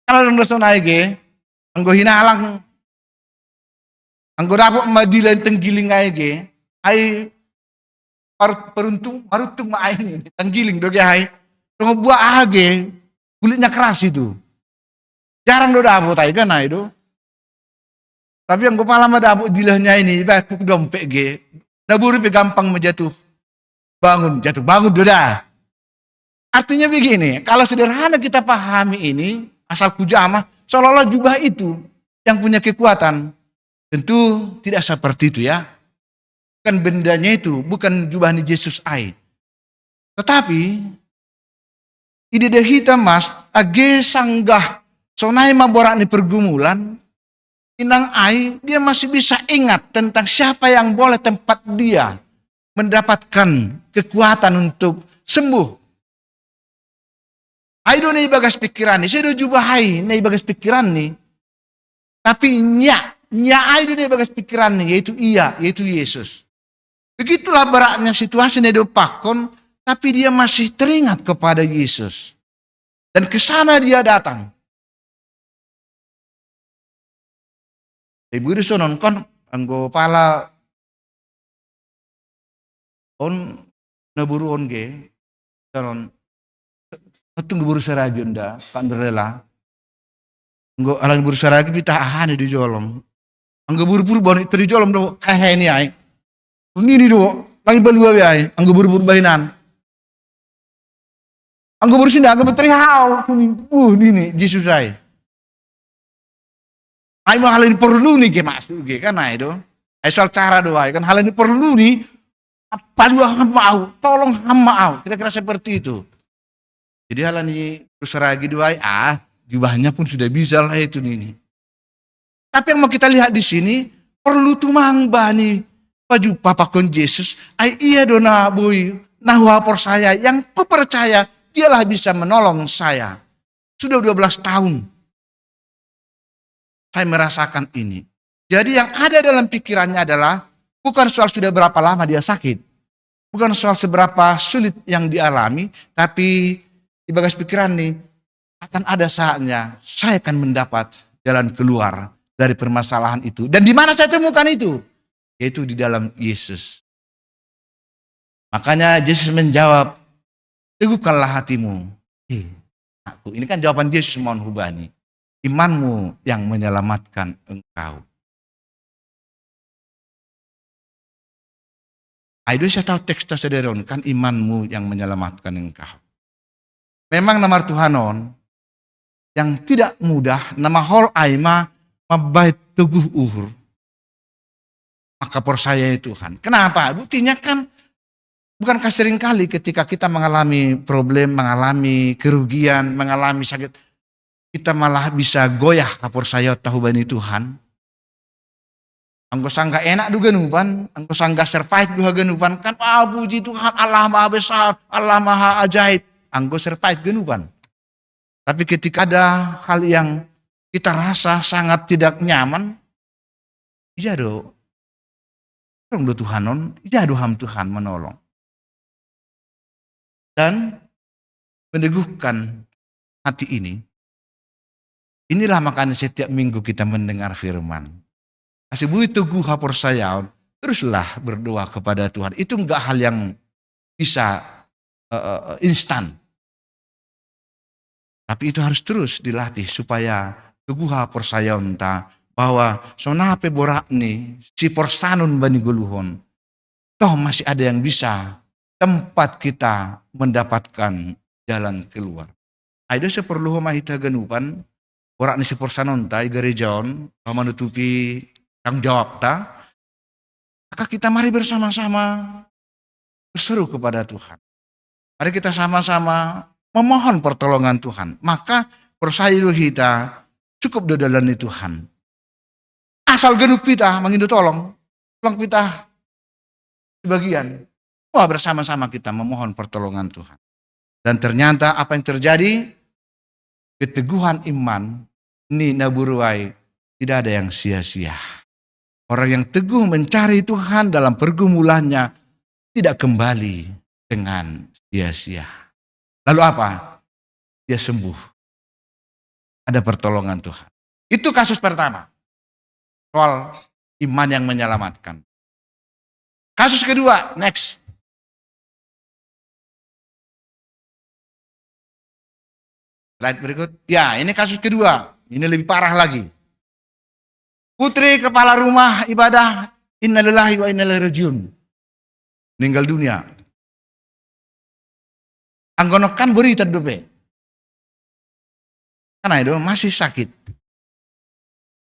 Kalau nang nasononai ge, anggo hinalang, anggo dapok madilan tenggiling ay ge, ay marutung maay ni, tenggiling doge ay. Tunggu buah age, kulitnya keras itu. Jarang do dapur tay kan itu. Tapi yang kepala mah dapur dilahnya ini, baik dompet ge, naburu gampang menjatuh. Jatuh bangun doda. Artinya begini, kalau sederhana kita pahami ini, asal kujamah, seolah-olah jubah itu yang punya kekuatan. Tentu tidak seperti itu ya. Kan bendanya itu bukan jubah ni Yesus ai. Tetapi ide deh hitam mas, age sanggah, sonai maborak ni pergumulan, inang ai, dia masih bisa ingat tentang siapa yang boleh tempat dia mendapatkan kekuatan untuk sembuh. Ai do nih bagas pikiran nih, saya do jubah hai nih bagas pikiran nih, tapi nya ai do nih bagas pikiran nih, yaitu Yesus. Begitulah beratnya situasi nih do pakon. Tapi dia masih teringat kepada Yesus. Dan ke sana dia datang. Ibu sonon kon anggo pala on naburu on ge sonon atung buru saragi unda pandrela. Anggo alang buru saragi pita ahane di jolom. Anggo buru-buru boni teri jolom do ni ai. Ini do lagi balua be ai anggo buru-buru bainan. Anggo bersih dah, anggo beteri hau, ini Yesus ay. Ay hal ini perlu nih ke masuk ke kan ay do. Ay soal cara do ay kan hal ini perlu nih. Apa dua mau, tolong mau. Kira-kira seperti itu. Jadi hal ini seragi do ay, jubahnya pun sudah bisa lah itu nih. Tapi yang mau kita lihat di sini perlu tumang bani baju papa kon Yesus. Ay iya do na boy, nah wapor saya yang ku percaya. Dialah bisa menolong saya. Sudah 12 tahun. Saya merasakan ini. Jadi yang ada dalam pikirannya adalah bukan soal sudah berapa lama dia sakit. Bukan soal seberapa sulit yang dialami. Tapi di bagas pikiran nih, akan ada saatnya saya akan mendapat jalan keluar dari permasalahan itu. Dan di mana saya temukan itu? Yaitu di dalam Yesus. Makanya Yesus menjawab, teguhkanlah hatimu. Aku, ini kan jawaban Yesus mohon hubani. imanmu yang menyelamatkan engkau. Aido saya tahu teks tersederon kan imanmu yang menyelamatkan engkau. Memang nama Tuhanon yang tidak mudah, nama hol aima mabait teguh uhur. Maka percaya Tuhan. Kenapa? Buktinya kan bukankah seringkali ketika kita mengalami problem, mengalami kerugian, mengalami sakit, kita malah bisa goyah percaya tahu bani Tuhan. Anggo sangga enak juga nupan, anggo sangga survive juga genupan kan, puji Tuhan, Allah Maha Besar, Allah Maha Ajaib, anggo survive genupan. Tapi ketika ada hal yang kita rasa sangat tidak nyaman, iya do, orang do Tuhanon, iya do ham Tuhan menolong. Dan meneguhkan hati ini, inilah makanya setiap minggu kita mendengar firman. Asibui teguh percaya, teruslah berdoa kepada Tuhan. Itu enggak hal yang bisa instan. Tapi itu harus terus dilatih supaya teguh percaya entah bahwa sonape borak nih si porsanun bani guluhon. Toh masih ada yang bisa tempat kita mendapatkan jalan keluar. Ada seperlu mahita genupan borak nih si porsanun ta gerejaon menutupi tanggung jawab ta, maka kita mari bersama-sama berseru kepada Tuhan. Mari kita sama-sama memohon pertolongan Tuhan. Maka percaya kita cukup dodalan Tuhan. Asal genup kita mengindu tolong kita sebagian. Wah, bersama-sama kita memohon pertolongan Tuhan. Dan ternyata apa yang terjadi? Keteguhan iman ini naburuai tidak ada yang sia-sia. Orang yang teguh mencari Tuhan dalam pergumulannya tidak kembali dengan sia-sia. Lalu apa? Dia sembuh. Ada pertolongan Tuhan. Itu kasus pertama. Soal iman yang menyelamatkan. Kasus kedua, next. Slide berikut. Ya, ini kasus kedua. Ini lebih parah lagi. Putri kepala rumah ibadah innalillahi wa inna ilaihi rajiun. Meninggal dunia. Anggonokan berita dope. Karena itu masih sakit.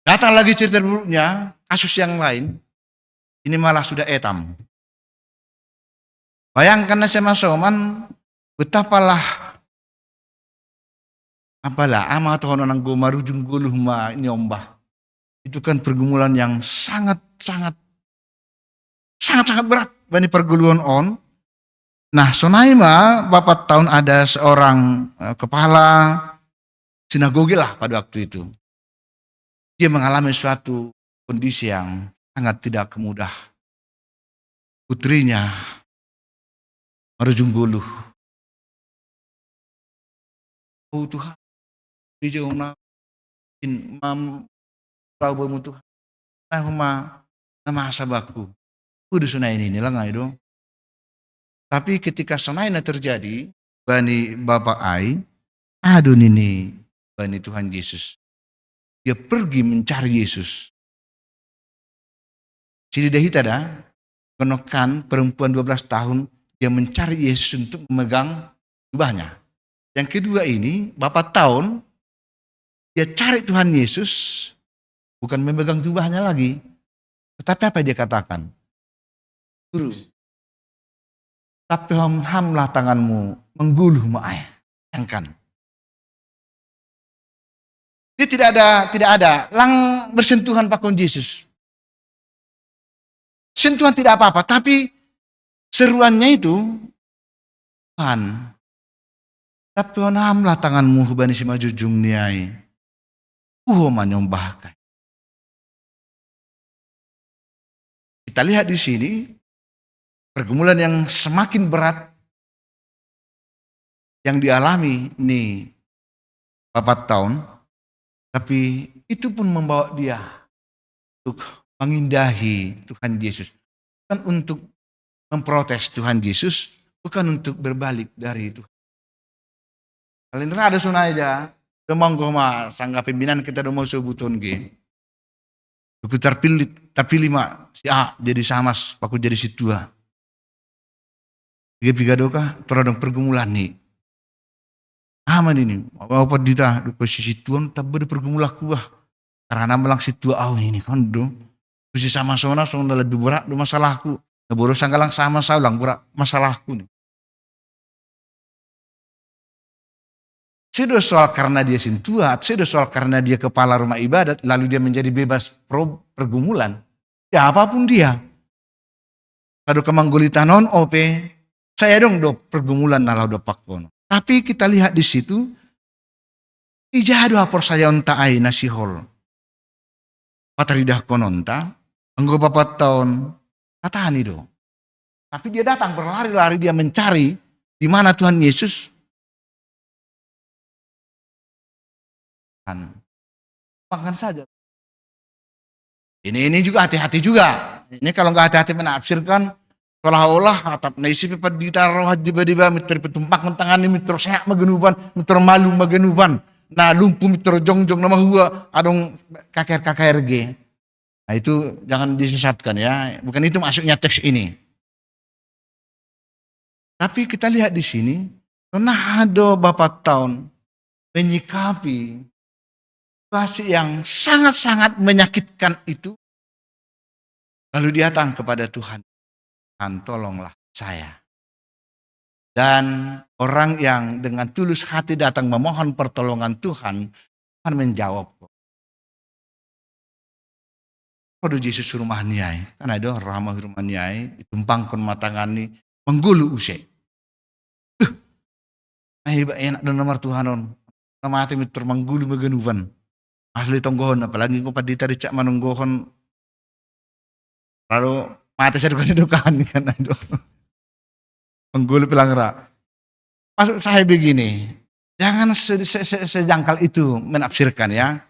Datang lagi cerita buruknya, kasus yang lain. Ini malah sudah etam. Bayangkan sama soman betapalah apalah ama atau nang gomarujung guluh ma ini ombah. Itu kan pergumulan yang sangat berat bani perguluan on. Nah, sonaima bapak tahun ada seorang kepala sinagoge lah pada waktu itu. Dia mengalami suatu kondisi yang sangat tidak mudah. Putrinya merujung guluh. Oh Tuhan, di jauh mam tahu bamu Tuhan. Nama sahabatku. Udah sunai ini lah nggak dong. Tapi ketika sunaina terjadi, bani bapak ai, aduh ini bani Tuhan Yesus. Dia pergi mencari Yesus. Sini dahita dah, kenokan perempuan 12 tahun, dia mencari Yesus untuk memegang jubahnya. Yang kedua ini, bapak tahun, dia cari Tuhan Yesus, bukan memegang jubahnya lagi. Tetapi apa dia katakan? Guru, tapi hamlah tanganmu mengguluh ma'ai. Bayangkan. Dia tidak ada lang bersentuhan pakon Yesus. Sentuhan tidak apa-apa, tapi seruannya itu Tuhan. Tapi hamlah tanganmu hubani si majujung niai. Manyombahkan. Kita lihat di sini pergumulan yang semakin berat yang dialami nih 4 tahun. Tapi itu pun membawa dia untuk mengindahi Tuhan Yesus. Bukan untuk memprotes Tuhan Yesus, bukan untuk berbalik dari Tuhan. Kalian ada sunai aja, Monggo mah sangga pimpinan kita do mau sebuton ge. Aku terpilih mak si A jadi samas, aku jadi si tua. Piga doka teradang pergumulan nih. Aman ini, apa dita do posisi tuan tak berde pergumulah kuah. Karena melang si tua aw ini kan do. Posisi sama sona lebih berat do masalahku. Ngeboro sanggalang sama saulang berat masalahku nih. Saya soal karena dia sintuat, saya soal karena dia kepala rumah ibadat, lalu dia menjadi bebas pergumulan. Ya apapun dia. Kado kemanggulita non OP, saya dong do pergumulan nalau do pakono. Tapi kita lihat di situ, ijado apor saya onta ai nasihol. Pataridah kononta, anggo 4 tahun, katani do. Tapi dia datang berlari-lari, dia mencari di mana Tuhan Yesus. Makan saja. Ini juga hati-hati juga. Ini kalau nggak hati-hati menafsirkan seolah-olah atap naisi pipat ditaruh tiba-tiba mitro petumpak tangan ini mitro sehat magenuban, mitro malu magenuban. Nah lumpuh mitro jongjong nama gua adong KKRG. Nah itu jangan disesatkan ya. Bukan itu maksudnya teks ini. Tapi kita lihat di sini, pernah ada Bapak tahun menyikapi situasi yang sangat-sangat menyakitkan itu. Lalu dia datang kepada Tuhan. Tuhan tolonglah saya. Dan orang yang dengan tulus hati datang memohon pertolongan Tuhan, Tuhan menjawab. Kalau Yesus rumah niai, kan ada ramah rumah niai, ditumpangkan matangani, menggulu usai. Enak dan nomor Tuhanon. Nama hati mitur menggulu megenuban. Asli tonggohon, apalagi kau padita dicak manunggohon. Lalu mati saya dukan kan itu. Menggulu pilangra. Maksud saya begini, jangan sejangkal itu menafsirkan ya.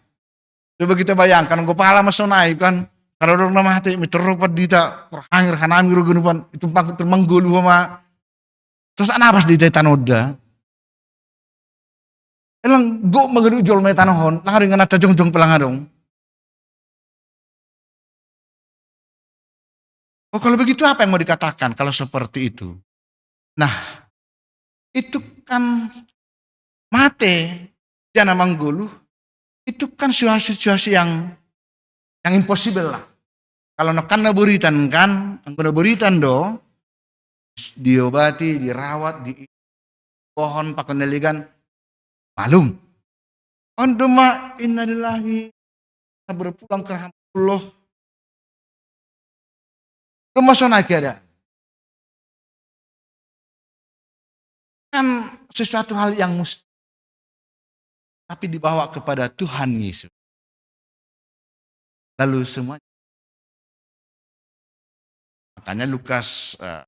Coba kita bayangkan, kau pahala masonai kan. Kalau orang nama hati mitur padita, perhangir hanam guru genuban itu pakut menggulu sama. Terus apa sih di tanoda? Elang go magadu jol may tanahon, lang rin nga natajong-jong pelangadong. Oh kalau begitu apa yang mau dikatakan kalau seperti itu? Nah, itu kan mate, jana manggulu, itu kan situasi yang impossible lah. Kalau kan naburitan kan, ang naburitan do, diobati, dirawat, di pohon pakoneligan, malum. Ondoma innalillahi berpulang ke Allah. Kemasuk lagi ada. Kan sesuatu hal yang mustahil. Tapi dibawa kepada Tuhan Yesus. Lalu semuanya. Makanya Lukas 1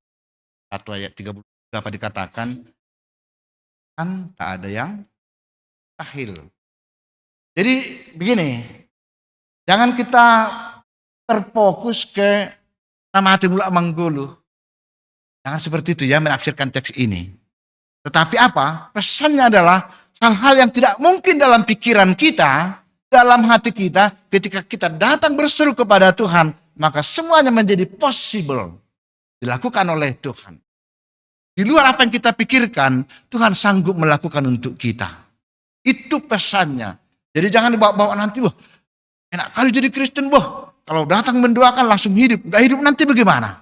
ayat 30 dapat dikatakan. Kan tak ada yang mustahil. Jadi begini, jangan kita terfokus ke nama hati mula manggulu. Jangan seperti itu ya menafsirkan teks ini. Tetapi apa? Pesannya adalah hal-hal yang tidak mungkin dalam pikiran kita, dalam hati kita, ketika kita datang berseru kepada Tuhan, maka semuanya menjadi possible. Dilakukan oleh Tuhan. Di luar apa yang kita pikirkan, Tuhan sanggup melakukan untuk kita. Itu pesannya. Jadi jangan dibawa-bawa nanti, wah enak kali jadi Kristen, wah kalau datang mendoakan langsung hidup. Gak hidup nanti bagaimana?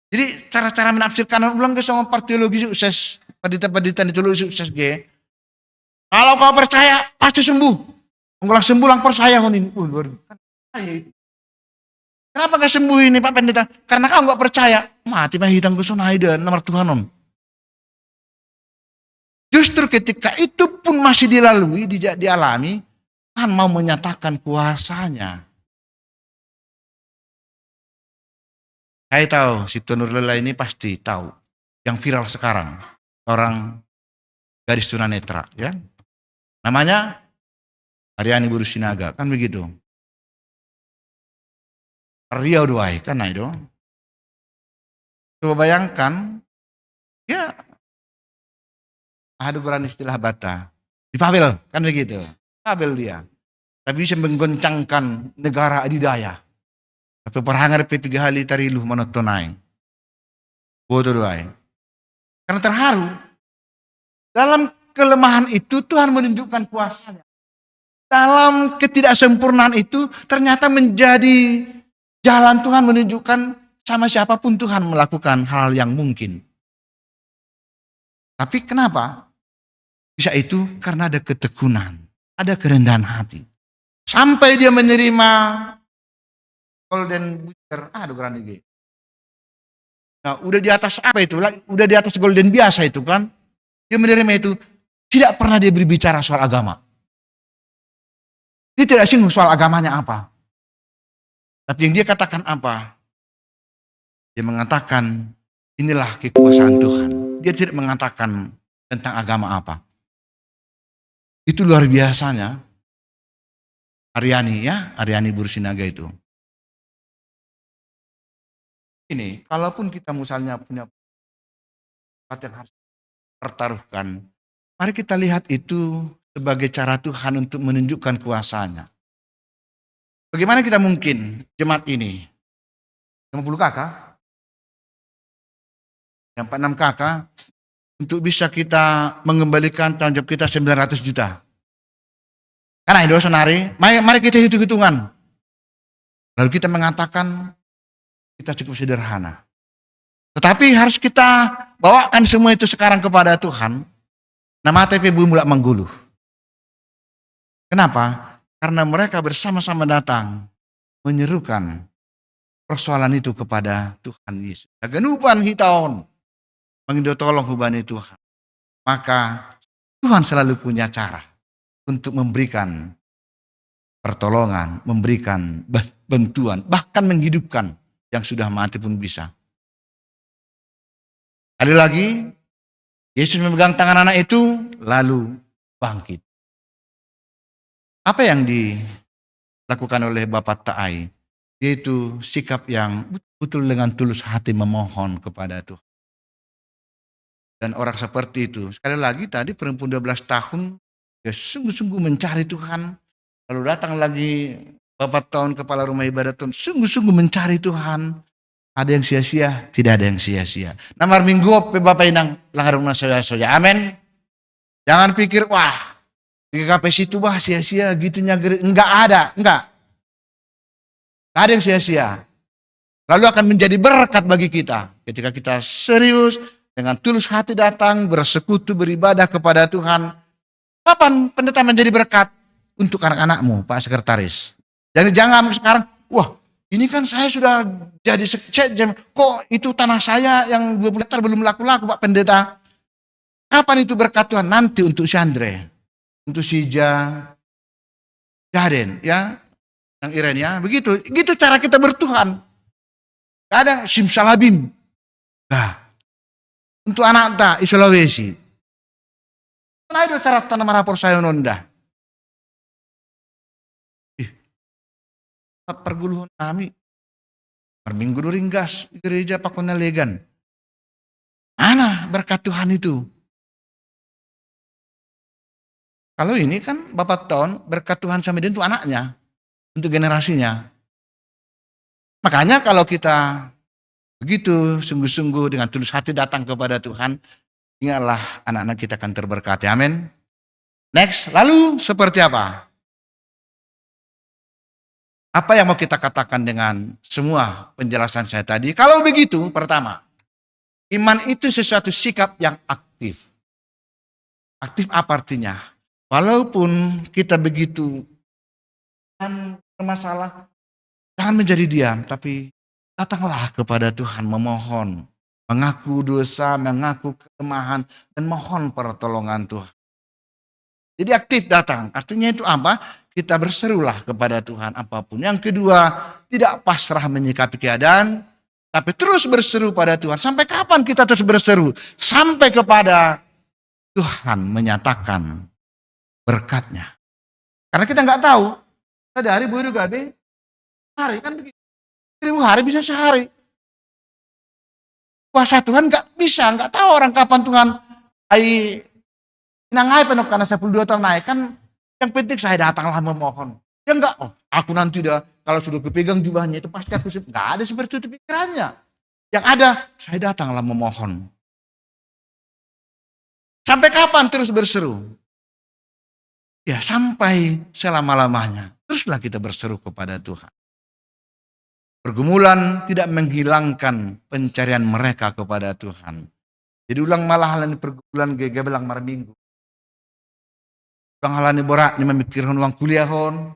Jadi cara-cara menafsirkan ulang ke sama teologi sukses. Padita-padita ditolong sukses ge. Kalau kau percaya pasti sembuh. Ngulang sembuh lang percaya kon ini. Luar biasa. Kenapa gak sembuh ini Pak Pendeta? Karena kau gak percaya. Mati mah hidang kusonai dan nomor Tuhanon. Justru ketika itu pun masih dilalui, dialami, Tuhan mau menyatakan kuasanya. Saya tahu si Tunur Lela ini pasti tahu. Yang viral sekarang. Orang gadis tunanetra. Ya. Namanya Aryani Buru Sinaga. Kan begitu. Riau Duai. Kan itu. Coba bayangkan. Ya. Aduh kurang istilah bata. Difabel, kan begitu. Fabel dia. Tapi bisa menggoncangkan negara adidaya. Tapi perhangar P3 hali tariluh monotonai. Bodoh doai. Karena terharu. Dalam kelemahan itu Tuhan menunjukkan kuasanya. Dalam ketidaksempurnaan itu ternyata menjadi jalan Tuhan menunjukkan sama siapapun Tuhan melakukan hal yang mungkin. Tapi kenapa? Bisa itu karena ada ketekunan, ada kerendahan hati. Sampai dia menerima golden butcher, aduh keren ini. Nah, udah di atas apa itu? Udah di atas golden biasa itu kan? Dia menerima itu, tidak pernah dia berbicara soal agama. Dia tidak singgung soal agamanya apa. Tapi yang dia katakan apa? Dia mengatakan, inilah kekuasaan Tuhan. Dia tidak mengatakan tentang agama apa. Itu luar biasanya. Aryani Bursinaga itu. Ini, kalaupun kita misalnya punya sesuatu yang harus pertaruhkan, mari kita lihat itu sebagai cara Tuhan untuk menunjukkan kuasanya. Bagaimana kita mungkin jemaat ini 50 kakak, yang 46 kakak, untuk bisa kita mengembalikan tanggung jawab kita 900 juta. Karena itu sonari, mari kita hitung-hitungan. Lalu kita mengatakan kita cukup sederhana. Tetapi harus kita bawakan semua itu sekarang kepada Tuhan. Nama TP mulak mengguluh. Kenapa? Karena mereka bersama-sama datang menyerukan persoalan itu kepada Tuhan Yesus. Ganupan hitaon mengindo tolong hubani Tuhan. Maka Tuhan selalu punya cara untuk memberikan pertolongan, memberikan bantuan, bahkan menghidupkan yang sudah mati pun bisa. Ada lagi, Yesus memegang tangan anak itu, lalu bangkit. Apa yang dilakukan oleh Bapak Ta'ai? Yaitu sikap yang betul dengan tulus hati memohon kepada Tuhan. Dan orang seperti itu, sekali lagi tadi perempuan 12 tahun, dia sungguh-sungguh mencari Tuhan. Lalu datang lagi Bapak tahun kepala rumah ibadat Tuhan, sungguh-sungguh mencari Tuhan. Ada yang sia-sia, tidak ada yang sia-sia. Namar minggu Bapak Inang langgar rumah soya-soya. Amin. Jangan pikir wah di KP situ bah sia-sia gitunya. Enggak ada, enggak. Enggak ada yang sia-sia. Lalu akan menjadi berkat bagi kita ketika kita serius dengan tulus hati datang bersekutu beribadah kepada Tuhan. Kapan pendeta menjadi berkat untuk anak-anakmu, Pak Sekretaris? Jadi jangan sekarang, wah ini kan saya sudah jadi kok itu tanah saya yang 20 hektar belum laku-laku Pak Pendeta. Kapan itu berkat Tuhan? Nanti untuk Chandre, untuk Sija, Jaden, ya, yang Iren ya, begitu cara kita bertuhan. Kadang simsalabim, nah, untuk anak ta Isolawesi. Nah itu cara tanam rapor saya nonda. Perguluhan kami perminggu ringgas di gereja Pakona Legan. Mana berkat Tuhan itu? Kalau ini kan Bapak tahun berkat Tuhan sama dia itu anaknya, untuk generasinya. Makanya kalau kita begitu sungguh-sungguh dengan tulus hati datang kepada Tuhan, ingatlah anak-anak kita akan terberkati. Amin. Next, lalu seperti apa? Apa yang mau kita katakan dengan semua penjelasan saya tadi? Kalau begitu, pertama, iman itu sesuatu sikap yang aktif. Aktif apa artinya? Walaupun kita begitu dan bermasalah, jangan menjadi diam, tapi datanglah kepada Tuhan memohon, mengaku dosa, mengaku kelemahan, dan mohon pertolongan Tuhan. Jadi aktif datang, artinya itu apa? Kita berserulah kepada Tuhan apapun. Yang kedua, tidak pasrah menyikapi keadaan, tapi terus berseru pada Tuhan. Sampai kapan kita terus berseru? Sampai kepada Tuhan menyatakan berkatnya. Karena kita nggak tahu, ada hari boleh gabe, hari kan begitu. 1000 hari bisa sehari. Kuasa Tuhan nggak bisa, nggak tahu orang kapan Tuhan Nangai penok karena 12 tahun naik kan, yang penting saya datanglah memohon. Ya enggak, oh aku nanti dah kalau sudah kepegang jubahnya itu pasti aku enggak ada seperti itu pikirannya. Yang ada, saya datanglah memohon. Sampai kapan terus berseru? Ya sampai selama-lamanya. Teruslah kita berseru kepada Tuhan. Pergumulan tidak menghilangkan pencarian mereka kepada Tuhan. Jadi ulang malah halani pergumulan gege belang mar minggu. Ulang halani borak ni memikirkan uang kuliah hon.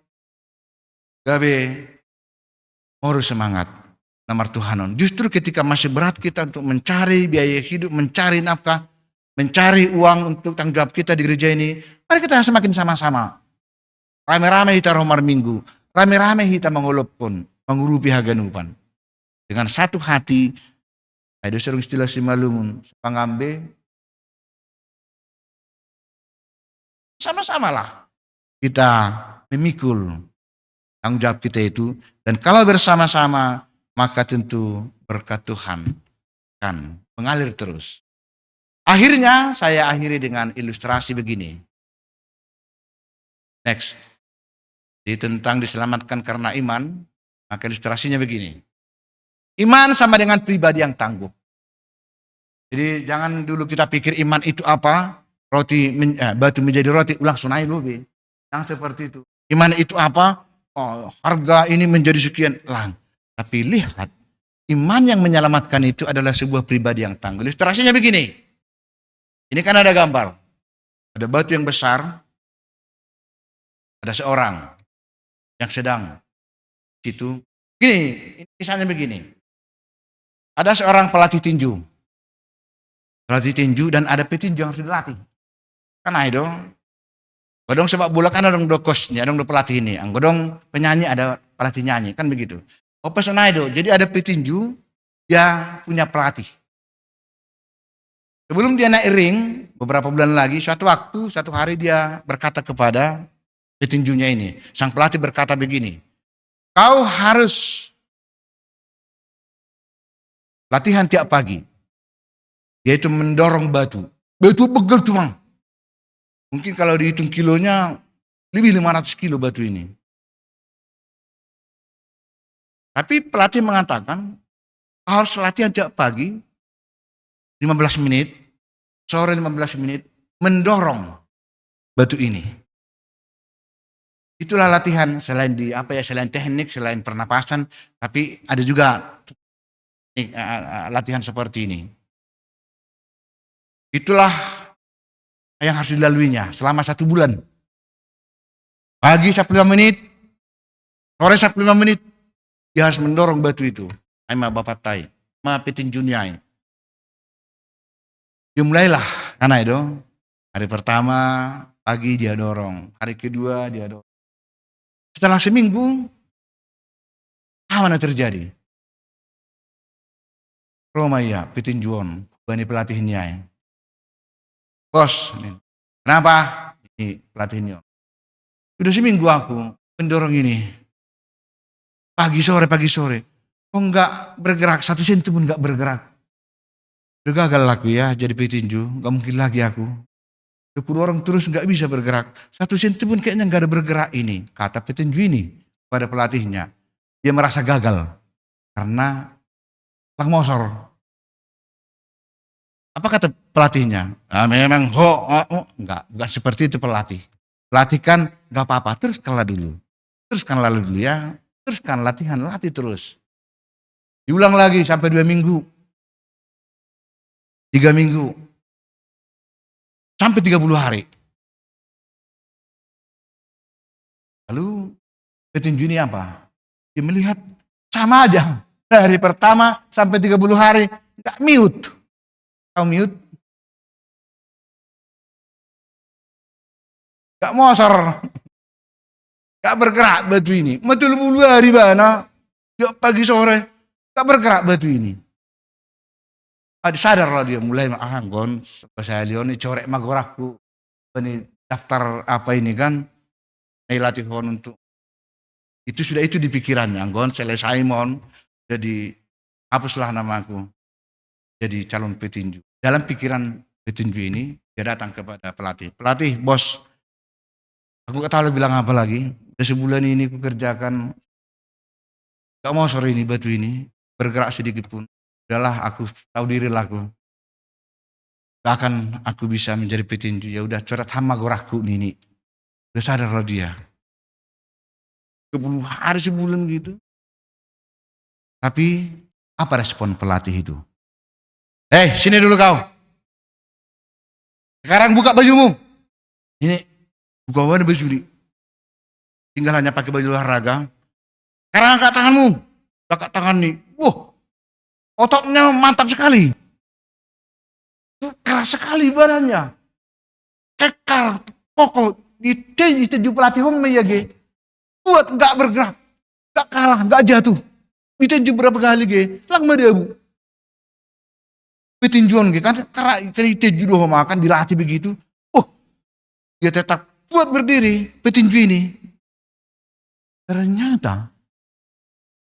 Gabe harus semangat namar Tuhanon. Justru ketika masih berat kita untuk mencari biaya hidup, mencari nafkah, mencari uang untuk tanggung jawab kita di gereja ini, mari kita semakin sama-sama. Rame-rame kita romar minggu, rame-rame kita mengolopkan, mengurupi haganupan. Dengan satu hati, ada serung istilah simalumun, pangambe, sama-samalah kita memikul tanggung jawab kita itu. Dan kalau bersama-sama, maka tentu berkat Tuhan kan mengalir terus. Akhirnya saya akhiri dengan ilustrasi begini. Next. Jadi tentang diselamatkan karena iman, maka ilustrasinya begini. Iman sama dengan pribadi yang tangguh. Jadi jangan dulu kita pikir iman itu apa, batu menjadi roti, ulang sunai dulu. Yang seperti itu. Iman itu apa? Oh, harga ini menjadi sekian lang. Tapi lihat, iman yang menyelamatkan itu adalah sebuah pribadi yang tangguh. Ilustrasinya begini. Ini kan ada gambar. Ada batu yang besar. Ada seorang yang sedang situ. Gini, misalnya begini. Ada seorang pelatih tinju. Pelatih tinju dan ada petinju yang harus dilatih. Kan ada dong. Godong sepak bola kan ada dong dokosnya, ada dong pelatih ini. Godong penyanyi ada pelatih nyanyi, kan begitu. Opes itu. Jadi ada petinju yang punya pelatih. Sebelum dia naik ring, beberapa bulan lagi, suatu waktu, satu hari dia berkata kepada petinjunya ini. Sang pelatih berkata begini, kau harus latihan tiap pagi. Yaitu mendorong batu. Batu begel tuh bang. Mungkin kalau dihitung kilonya, lebih 500 kilo batu ini. Tapi pelatih mengatakan, kau harus latihan tiap pagi, 15 menit, sore 15 menit, mendorong batu ini. Itulah latihan selain selain teknik, selain pernapasan, tapi ada juga latihan seperti ini. Itulah yang harus dilaluinya selama 1 bulan. Pagi 15 menit, sore 15 menit, dia harus mendorong batu itu. Aima bapak tai, ma petinjunya. Dia mulailah, karena itu hari pertama pagi dia dorong, hari kedua dia dorong. Setelah seminggu, apa yang terjadi? Romaya petinjuan, bani pelatihnya. Bos, kenapa? Ini pelatihnya. Sudah seminggu aku mendorong ini. Pagi sore. Kok enggak bergerak, 1 senti pun enggak bergerak. Udah gagal aku ya jadi petinju, enggak mungkin lagi aku. Udah orang terus enggak bisa bergerak. 1 senti pun kayaknya enggak ada bergerak ini. Kata petinju ini pada pelatihnya. Dia merasa gagal karena lang mosor. Apa kata pelatihnya? Memang enggak seperti itu pelatih. Pelatih kan enggak apa-apa, teruskanlah dulu. Teruskanlah dulu ya. Teruskan latihan, latih terus. Diulang lagi sampai 2 minggu. 3 minggu. Sampai 30 hari. Lalu petinju ini apa? Dia melihat sama aja. Dari pertama sampai 30 hari. Enggak mute. Kau mute? Gak mosor. Gak bergerak batu ini. Betul bulu hari mana? Yuk pagi sore. Gak bergerak batu ini. Sadarlah dia mulai anggon. Saya lihat ini corek magorakku. Ini daftar apa ini kan. Latih untuk. Itu di pikirannya. Anggon selesai mon. Jadi hapuslah namaku. Jadi calon petinju. Dalam pikiran petinju ini, Dia datang kepada pelatih. Pelatih, bos, aku gak tahu bilang apa lagi. Udah sebulan ini aku kerjakan, gak mau sore ini batu ini bergerak sedikit pun. Udahlah, aku tahu diri lah aku. Gak akan aku bisa menjadi petinju. Ya udah, coret hama goraku ini. Udah sadar lah dia. 20 hari sebulan gitu. Tapi apa respon pelatih itu? Sini dulu kau. Sekarang buka bajumu. Ini buka baju ini. Tinggal hanya pakai baju olahraga. Sekarang angkat tanganmu. Angkat tangan nih. Wah, ototnya mantap sekali. Keras sekali badannya. Kekar, kokoh. Itu pelatih home ya ge. Buat nggak bergerak, nggak kalah, nggak jatuh. Ditinju berapa kali ge, lang dia bu. Petinjuan ge kan, karena ditinju doh makan dilatih begitu. Oh, dia tetap kuat berdiri petinju ini. Ternyata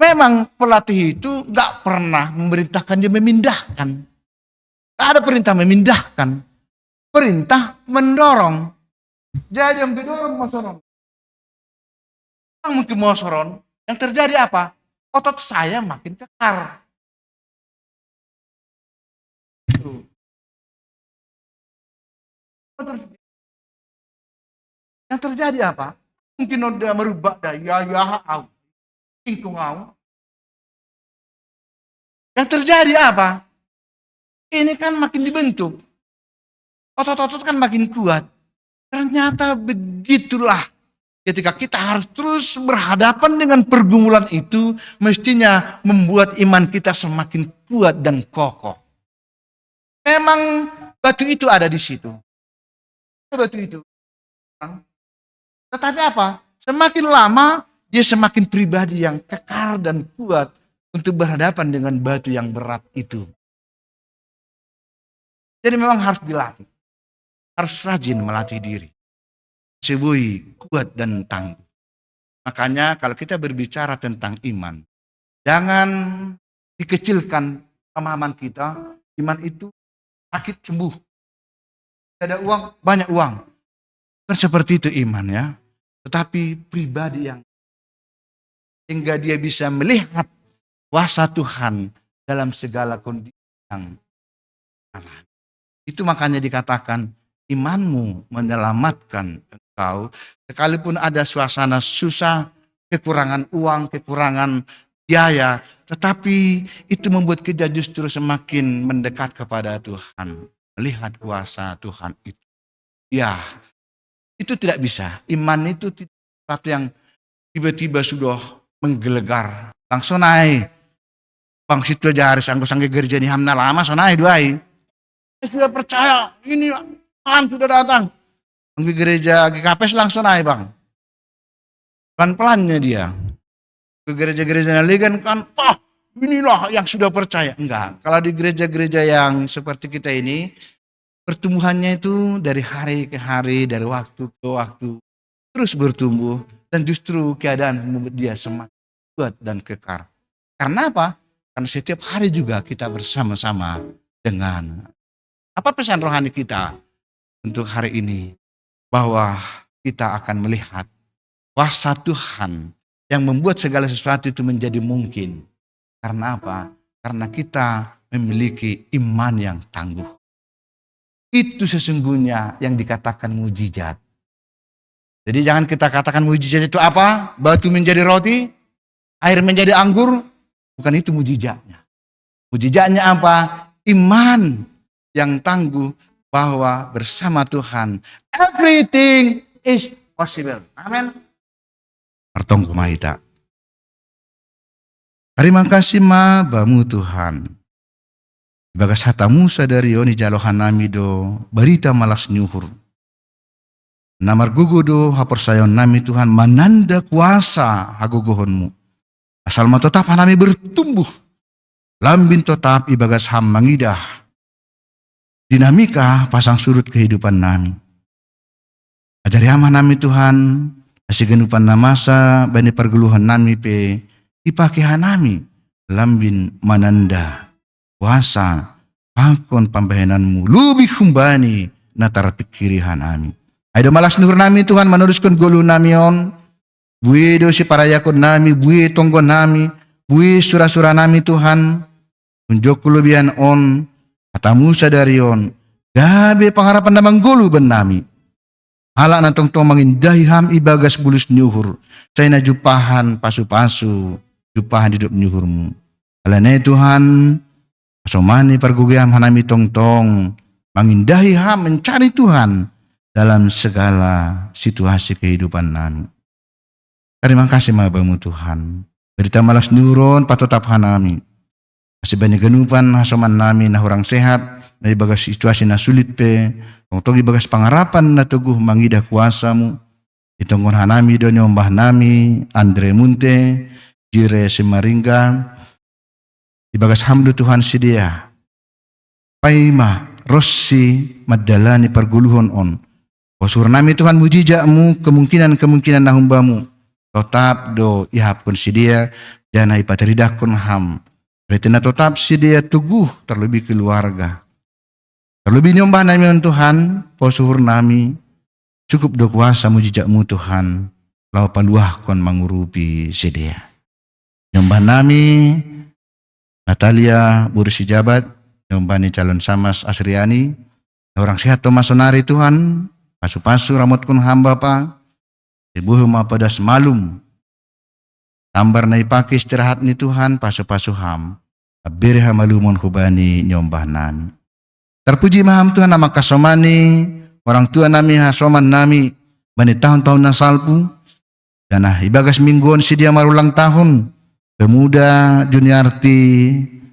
memang pelatih itu nggak pernah memerintahkan dia memindahkan. Nggak ada perintah memindahkan, perintah mendorong. Jadi yang didorong mosoron. Mungkin mosoron, yang terjadi apa? Otot saya makin kekar. Yang terjadi apa? Mungkin udah merubah daya tingkungau. Yang terjadi apa? Ini kan makin dibentuk. Otot-otot kan makin kuat. Ternyata begitulah. Ketika kita harus terus berhadapan dengan pergumulan itu, mestinya membuat iman kita semakin kuat dan kokoh. Memang batu itu ada di situ. Batu itu. Tetapi apa? Semakin lama, dia semakin pribadi yang kekar dan kuat untuk berhadapan dengan batu yang berat itu. Jadi memang harus dilatih. Harus rajin melatih diri. Sebui, kuat dan tangguh. Makanya kalau kita berbicara tentang iman, jangan dikecilkan pemahaman kita. Iman itu sakit sembuh. Ada uang, banyak uang. Kan seperti itu iman ya. Tetapi pribadi yang hingga dia bisa melihat kuasa Tuhan dalam segala kondisi yang alami. Itu makanya dikatakan imanmu menyelamatkan engkau. Sekalipun ada suasana susah, kekurangan uang, kekurangan biaya, tetapi itu membuat kita justru semakin mendekat kepada Tuhan. Melihat kuasa Tuhan itu. Ya, itu tidak bisa. Iman itu sesuatu yang tiba-tiba sudah menggelegar. Langsung naik. Bang situ aja harus anggo-anggo gereja ini hamna lama, so naik duai. Sudah percaya, ini Tuhan sudah datang. Di gereja GKPS langsung naik bang. Pelan-pelannya dia. Ke gereja-gereja legan kan, inilah yang sudah percaya. Enggak, kalau di gereja-gereja yang seperti kita ini, pertumbuhannya itu dari hari ke hari, dari waktu ke waktu. Terus bertumbuh, dan justru keadaan membuat dia semakin kuat dan kekar. Karena apa? Karena setiap hari juga kita bersama-sama dengan apa pesan rohani kita untuk hari ini? Bahwa kita akan melihat kuasa Tuhan yang membuat segala sesuatu itu menjadi mungkin. Karena apa? Karena kita memiliki iman yang tangguh. Itu sesungguhnya yang dikatakan mujizat. Jadi jangan kita katakan mujizat itu apa? Batu menjadi roti, air menjadi anggur. Bukan itu mujizatnya. Mujizatnya apa? Iman yang tangguh bahwa bersama Tuhan everything is possible. Amin. Martong kumaita. Terima kasih ma bamu Tuhan. Bagas hatamu sadari oni jalohan nami do berita malas nyuhur. Namar gugudo hapersayon nami Tuhan mananda kuasa hagogohonmu. Asal ma tetap nami bertumbuh. Lambin tetap ibagas ham mangidah. Dinamika pasang surut kehidupan nami. Ajari amah nami Tuhan, asigenupan namasa bani pergeluhan nami pe ipakehan nami lambin mananda kuasa pakon pambahenanmu lebih humbani natar pikirihan nami. Aido malas nur nami Tuhan meneruskan golu nami on. Bui dosi parayakon nami, bui tonggon nami, bui surah-surah nami Tuhan. Unjuk kelebihan on, katamu sadari on. Gabe pengharapan damang golu ben nami. Halak na tong mangindahi ham ibagas bulus nyuhur. Saya na jupahan pasu-pasu, jupahan hidup nyuhurmu. Alane Tuhan, asomani pergugiam hanami tong-tong, mengindahi ham mencari Tuhan dalam segala situasi kehidupan nami. Terima kasih mabamu Tuhan. Berita malas nurun patotap hanami. Masih banyak genupan hasoman nami na orang sehat, na ibagas situasi na sulit pe, tong ibagas pangarapan na teguh mangidah kuasamu. Itonggon hanami do nyombah nami, Andre Munte, Jire Semaringga, ibagas hamdu Tuhan sedia. Paima, Rossi, madalani perguluhon on. Posur nami Tuhan mujijakmu, kemungkinan-kemungkinan nahumbamu. Tetap do ihapkun sedia, jana ipateridakun ham. Retina tetap sedia teguh terlebih keluarga. Terlebih nyombah nami on Tuhan, posur nami, cukup do kuasa mujijakmu Tuhan, lau paluah kon mengurupi sedia. Nyombah nami, Natalia Bursi Jabat, nyombani calon Samas Asriani, orang sehat Thomas Sonari Tuhan, pasu-pasu ramot kun hamba pa, ibuh mapadas malum, tambar na ipake istirahat ni Tuhan, pasu-pasu ham, abirha malumon hubani nyombah nami. Terpuji maham Tuhan nama kasomani, orang tua nami hasoman nami, bani tahun-tahun na salpu, dan ibagas mingguan sedia marulang tahun, pemuda Juniarti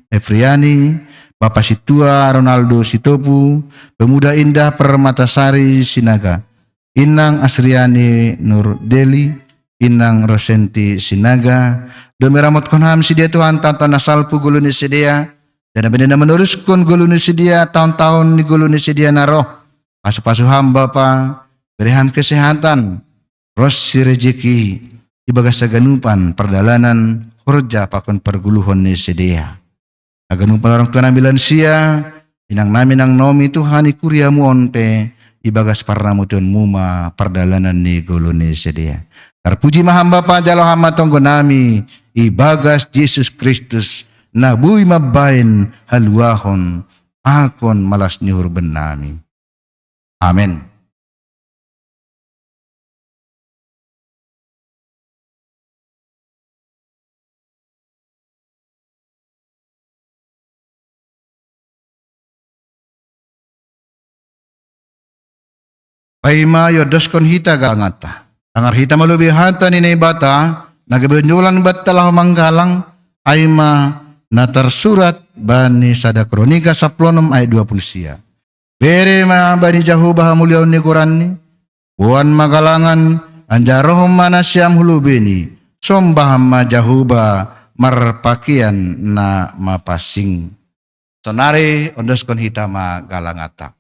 Efriani, Bapak Situa Ronaldo Sitopu, pemuda Indah Permatasari Sinaga, Inang Asriani Nur Deli, Inang Rosenti Sinaga, demi ramot konham sedia Tuhan tahun nasalpu guluni sedia, dan benar meneruskan guluni sedia tahun-tahun ni guluni sedia naroh, pasu-pasu hamba pa, beriham kesehatan, rosi rejeki, ibagas saganupan perdalanan, kerja pakon perguluhon ni sedia. Aganupan orang tua nami lansia, inang nami nang nomi Tuhan ikuriamu onpe, ibagas parnamutun muma perdalanan ni guluni sedia. Terpuji maham Bapa jalo hama tonggo nami, ibagas Yesus Kristus, nabui mabain haluahon, akon malas nyuhur ben nami. Amin. Paima yodoskon hita gangata. Tangar hita malubi hata ni bata, nagabenjulan bat talah manggalang, aima na tersurat bani sada kronika 10 ayat 20 sia. Bere ma bani Jahubah muliaun ni Quranni, buan magalangan anjarohum manasyam hulubeni, sombah ma Jahubah marpakian na mapasing. Sonari ondoskon hita ma galangata.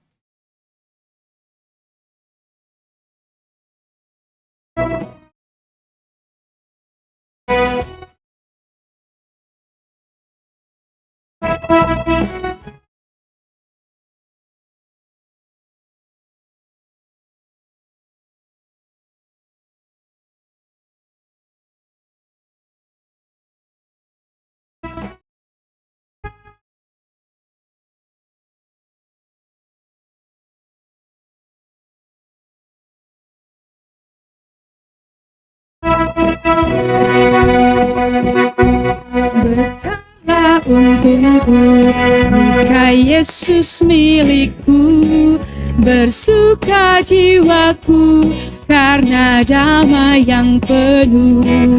Bersalah untungku, buka Yesus milikku, bersuka jiwaku karena damai yang penuh.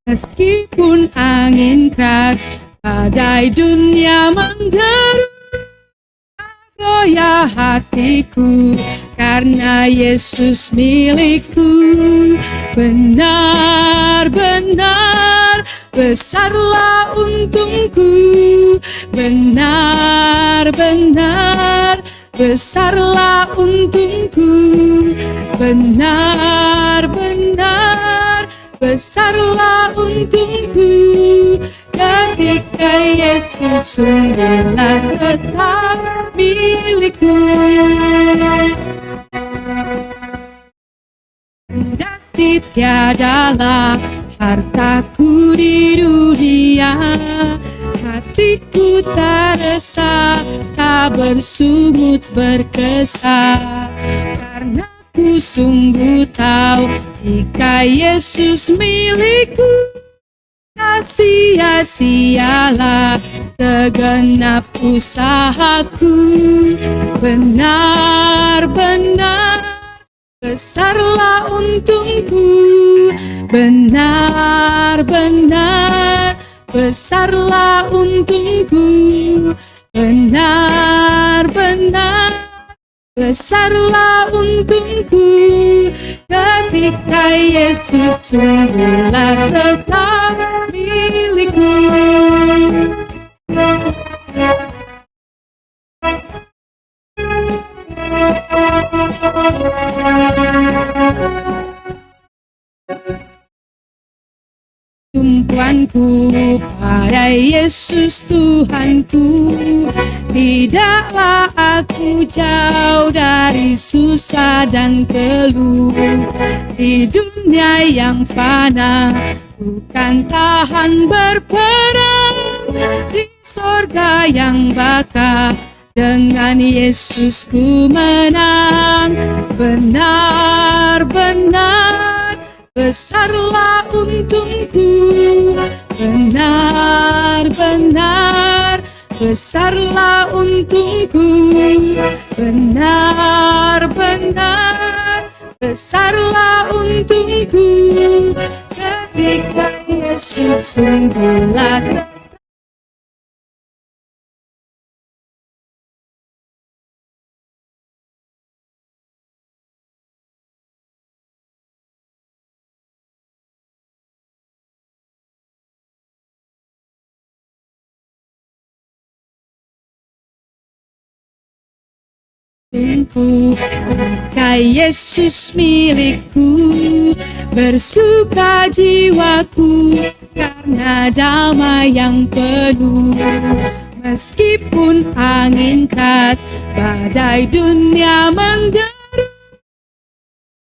Meskipun angin keras, badai dunia menggeru, goyah hatiku karena Yesus milikku. Benar-benar besarlah untungku, benar-benar besarlah untungku, benar-benar besarlah untungku. Ketika Yesus sungguhlah tetap milikku. adalah hartaku di dunia. Hatiku tak resah, tak bersungut berkesan, karena ku sungguh tahu jika Yesus milikku, tak sia-sialah segenap usahaku. Benar-benar besarlah untungku, benar-benar besarlah untungku, benar-benar besarlah untungku, ketika Yesus sungguhlah tetap milikku. Tumpuanku pada Yesus Tuhanku, tidaklah aku jauh dari susah dan keluh. Di dunia yang fana, bukan tahan berperang. Di sorga yang bakal, dengan Yesus ku menang. Benar-benar besarlah untungku, benar-benar besarlah untungku, benar-benar besarlah untungku, ketika Yesus sungguhlah tetap. Jika Yesus milikku, bersuka jiwaku karena damai yang penuh. Meskipun angin keras, badai dunia menderu,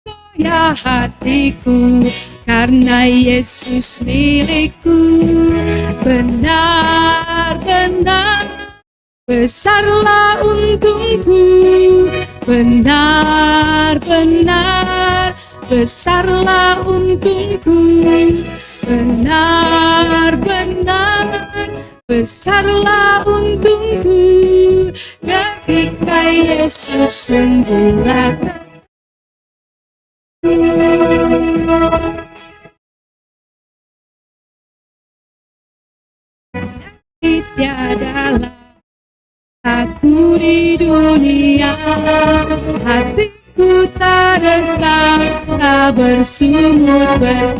goyah hatiku karena Yesus milikku. Benar-benar besarlah untungku, benar-benar besarlah untungku, benar-benar besarlah untungku, ketika Yesus sungguhlah tiadalah aku di dunia. Hatiku tak resah, tak bersungut berkesan,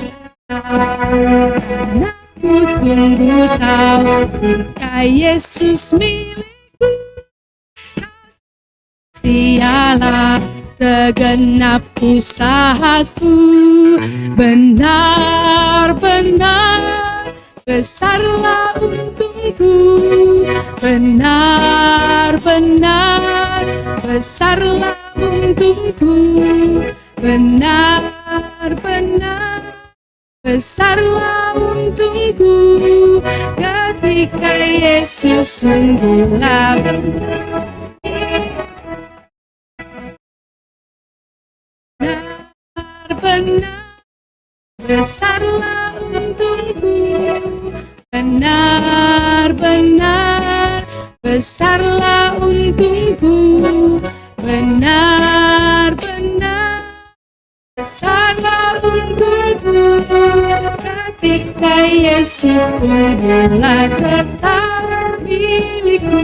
karena ku sungguh tahu jika Yesus milikku, sialah segenap usahaku. Benar-benar besarlah untungku, benar-benar besarlah untungku, benar-benar besarlah untungku, ketika Yesus sungguhlah benar-benar besarlah untungku, benar-benar besarlah untungku, benar-benar besarlah untungku, ketika Yesus sungguhlah tetap milikku.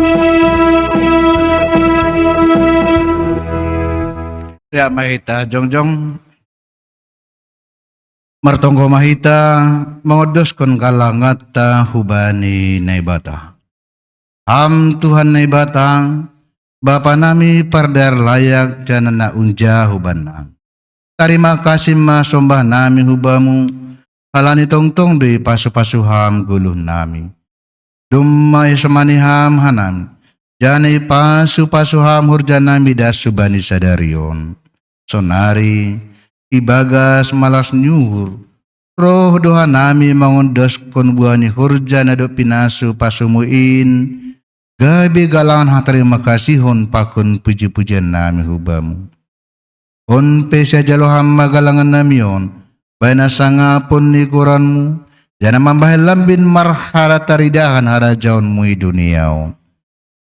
Ya mahita jongjong martonggo mahita mengodoskon kalangata hubani naibata. Ham Tuhan naibata, Bapa nami pardar layak janana unja hubana. Terima kasih ma sombah nami hubamu, halani tongtong di pasu-pasu ham guluh nami. Dumma esomani ham hanam, jani pasu-pasu ham hurjana midas subani sadarion. Sonari ibagas malas nyuhur roh doa nami mangundos kon buani hurjana do pinasu pasumuin. Gabi galangan terima kasih hon pakun puji-pujian nami hubamu. Hon pesa jalo hamma galangan nami on. Baina sangapun ni Quranmu. Jana mambahil lambin marhala taridahan harajaun mui dunia on.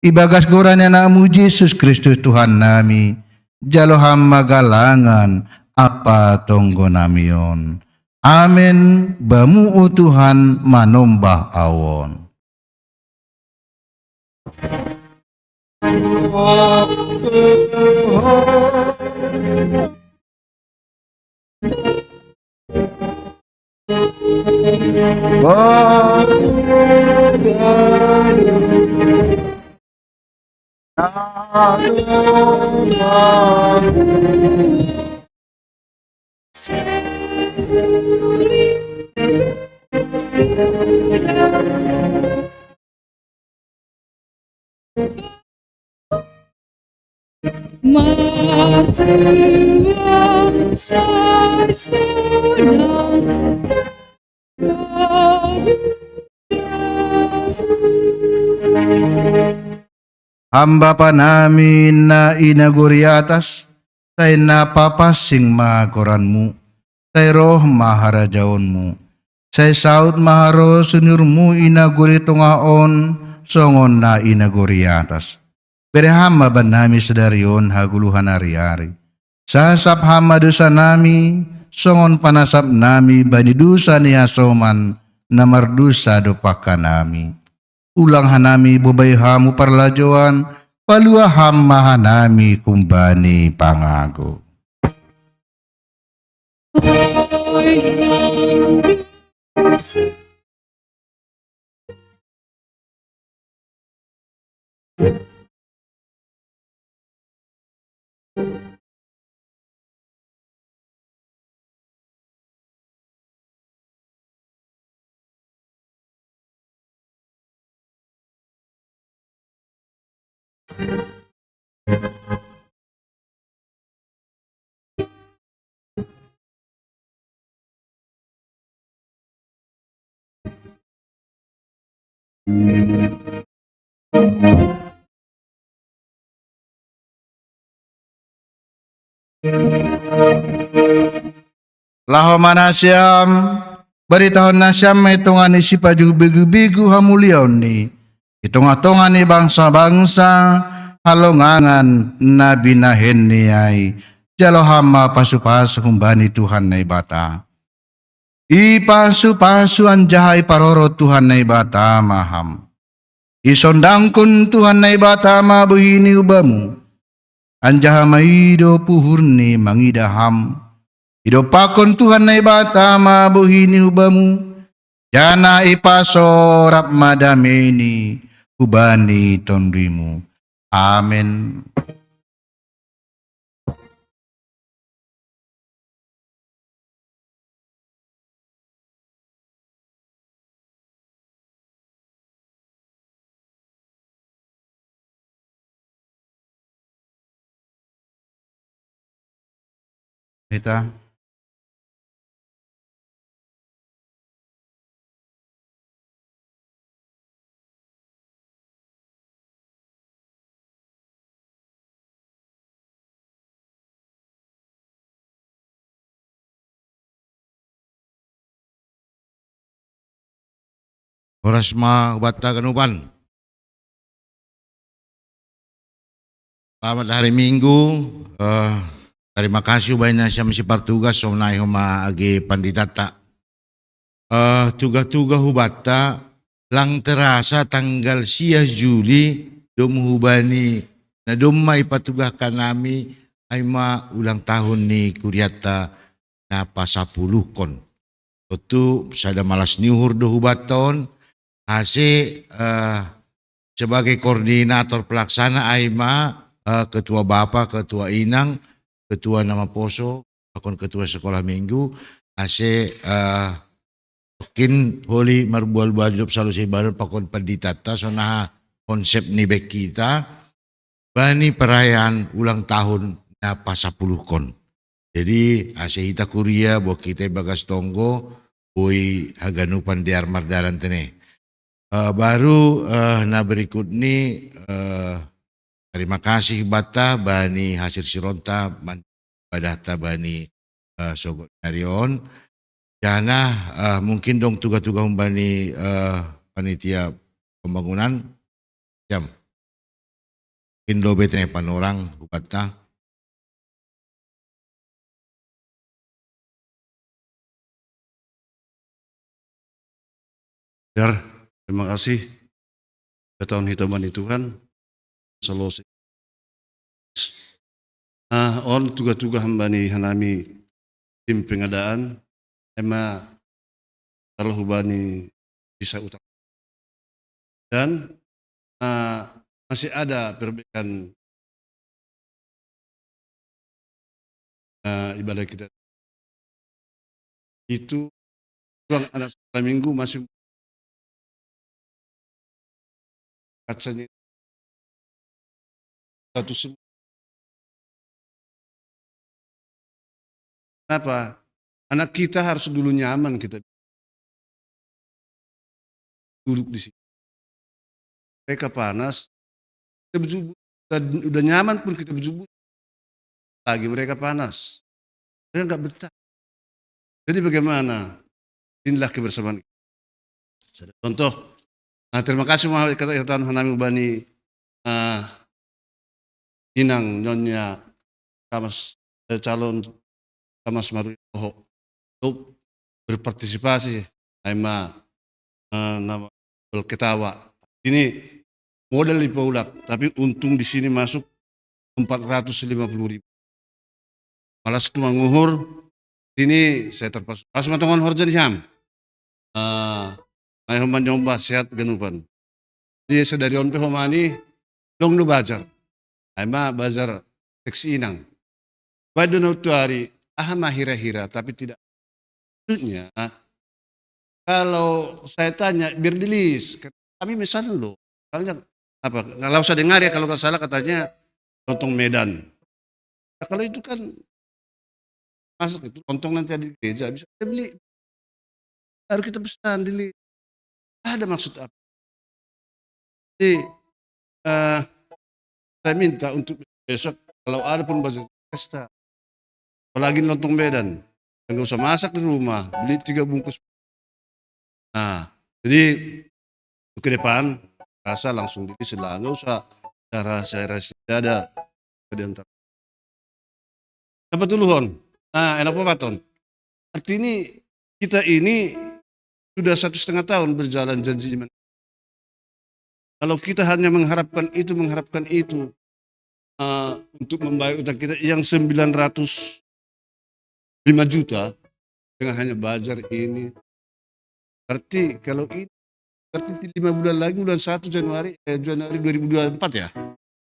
Ibagas gorannya namu Yesus Kristus Tuhan nami. Jalo hamma galangan apa tonggo nami on. Amin. Bamu Tuhan manombah awon. Matua sasunang Hamba pa namin na inaguri atas, say napapasing makoranmu, say roh maharajaonmu, say saut maharo sunurmu inaguri tungaon, songon na inaguri atas. Berehama ba nami sedarion haguluhan ari-ari. Sasap hama dosa nami, songon panasap nami bani dosa ni asoman, na mardusa dopaka nami. Ulang hanami bubay hamu parlajoan, palua hama hanami kumbani pangago. Laho manasyam, beritahon nasyam hitungan isi paju bigu-bigu hamulion ni. Hitung-hitungan ni bangsa-bangsa, halongangan nabi nahen ni ay. Jalo hama pasu-pasu kumbani Tuhan na ibata. Ipasu-pasu anjahay paroro Tuhan na ibata maham. Isondangkun Tuhan na ibata mabuhini ubamu. Anjaha maido puhurni mangidaham. Idopakon Tuhan na ibata mabuhini ubamu. Jana ipasorap madameni ubani tondrimu. Amen. Kita Orasma bata kanuban. Selamat hari Minggu. Terima kasih banyak siya masipartugas so na huma agi panditata. Tuga-tuga hubata lang terasa tanggal 6 Juli dumuhubani na dumay patugakan nami ay ulang tahun ni Kuryata na pasapulukon. Itu sada malas niuhur do hubaton kasi sebagai koordinator pelaksana ay ketua bapak, ketua inang, ketua nama poso, akon ketua sekolah minggu, ase kin holi marbual bajub salusi baru pakon panditata sona konsep ni bek kita bani perayaan ulang tahun na pasapuluh kon. Jadi ase hita kuria buat kita bagas tonggo Boy haganupan di armardalan tene. Baru na berikut ni terima kasih bata bani hasil sironta badata bani sogot narion. Jana mungkin dong tugas-tugas bani panitia pembangunan jam. Mungkin lobe tene panorang bata. Ya, terima kasih. Tahun hitaman Tuhan. Selalu on tugas-tugas hambani hanami tim pengadaan ema kalau hubani bisa utang dan masih ada perbaikan ibadah kita itu ruang anak sekolah minggu masih kacanya satu semua. Kenapa? Anak kita harus dulu nyaman kita duduk di sini. Mereka panas, kita berjubut, udah nyaman pun kita berjubut. Lagi mereka panas, mereka nggak betah. Jadi bagaimana? Inilah kebersamaan. Contoh, terima kasih kata Hanami Ubani Inang Nyonya Kamas calon Kamas Maruyoho untuk berpartisipasi nama ketawa. Ini modal di Paulak, tapi untung di sini masuk 450.000. Malas itu menguhur, ini saya terpaksa. Pas matongan horja di jam. May human nyoba sehat ganupan. Ini sedari on pe humani dong nu bajar. Ay ma bajar seksi inang. Pada waktu hari mahira-hira tapi tidak. Maksudnya kalau saya tanya biar dilis, kami misalnya lo, misalnya apa? Kalau saya dengar ya kalau nggak salah katanya lontong Medan. Nah, kalau itu kan masuk itu lontong nanti ada di gereja bisa kita beli. Harus kita pesan dili. Ada maksud apa? Jadi saya minta untuk besok kalau ada pun budget pesta, apalagi lontong Medan, nggak usah masak di rumah, beli 3 bungkus. Nah, jadi ke depan rasa langsung diselah, nggak usah rahasia ada di antara. Apa dulu Hon? Nah, enak apa Ton? Artinya kita ini sudah 1,5 tahun berjalan janji. Kalau kita hanya mengharapkan itu untuk membayar utang kita yang 905 juta dengan hanya bajar ini. Berarti kalau ini berarti 5 bulan lagi bulan 1 Januari 2024 ya.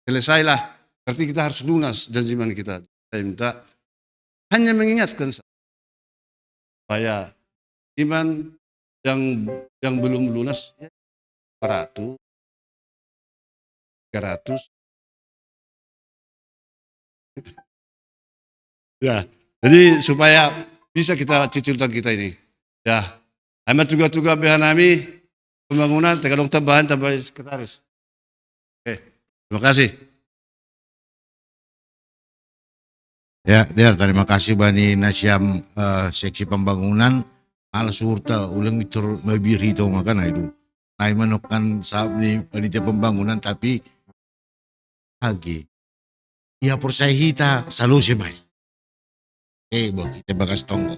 Selesailah. Berarti kita harus lunas janji kita. Saya minta hanya mengingatkan supaya iman yang belum lunas ya 400 300 ya, jadi supaya bisa kita cicil utang kita ini ya. Amat juga behanami pembangunan tegalong tambahan tambah sekretaris. Oke, terima kasih. Ya, terima kasih Bani Nasyam seksi pembangunan al surta ulang itu mabiri itu makana itu. Nay manokan sa ni panitia pembangunan tapi lagi. Ya percaya kita selalu semai. Kita bagas tonggo.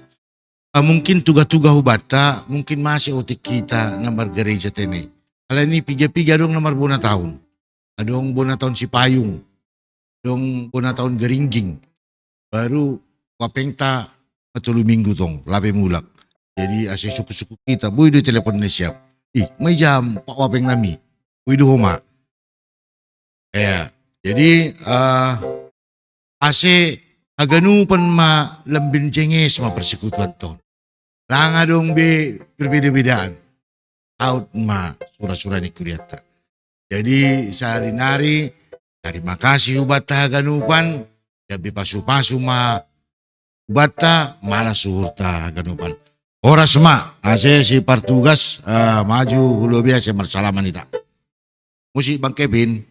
Mungkin tugas-tugas ubata, mungkin masih otik kita nomor gereja tene. Kalau ini piga-piga dong nomor bona tahun. Adong bona tahun si payung. Dong bona tahun geringging. Baru wapengta matulu minggu tong, lape mulak. Jadi asal suku-suku kita, boy do telepon na siap. May jam pak wapeng nami. Boy do homa. Jadi ase aganupan ma lambin cenges ma persekutuan ton. Langa dong be berbeda-bedaan. Out ma sura-sura ni kuriata. Jadi sa linari terima kasih ubata aganupan. Jabi pasu-pasu ma ubata malah surta aganupan. Oras ma, ase si partugas maju hulu biasa bersalaman ita. Musik Bang Kevin.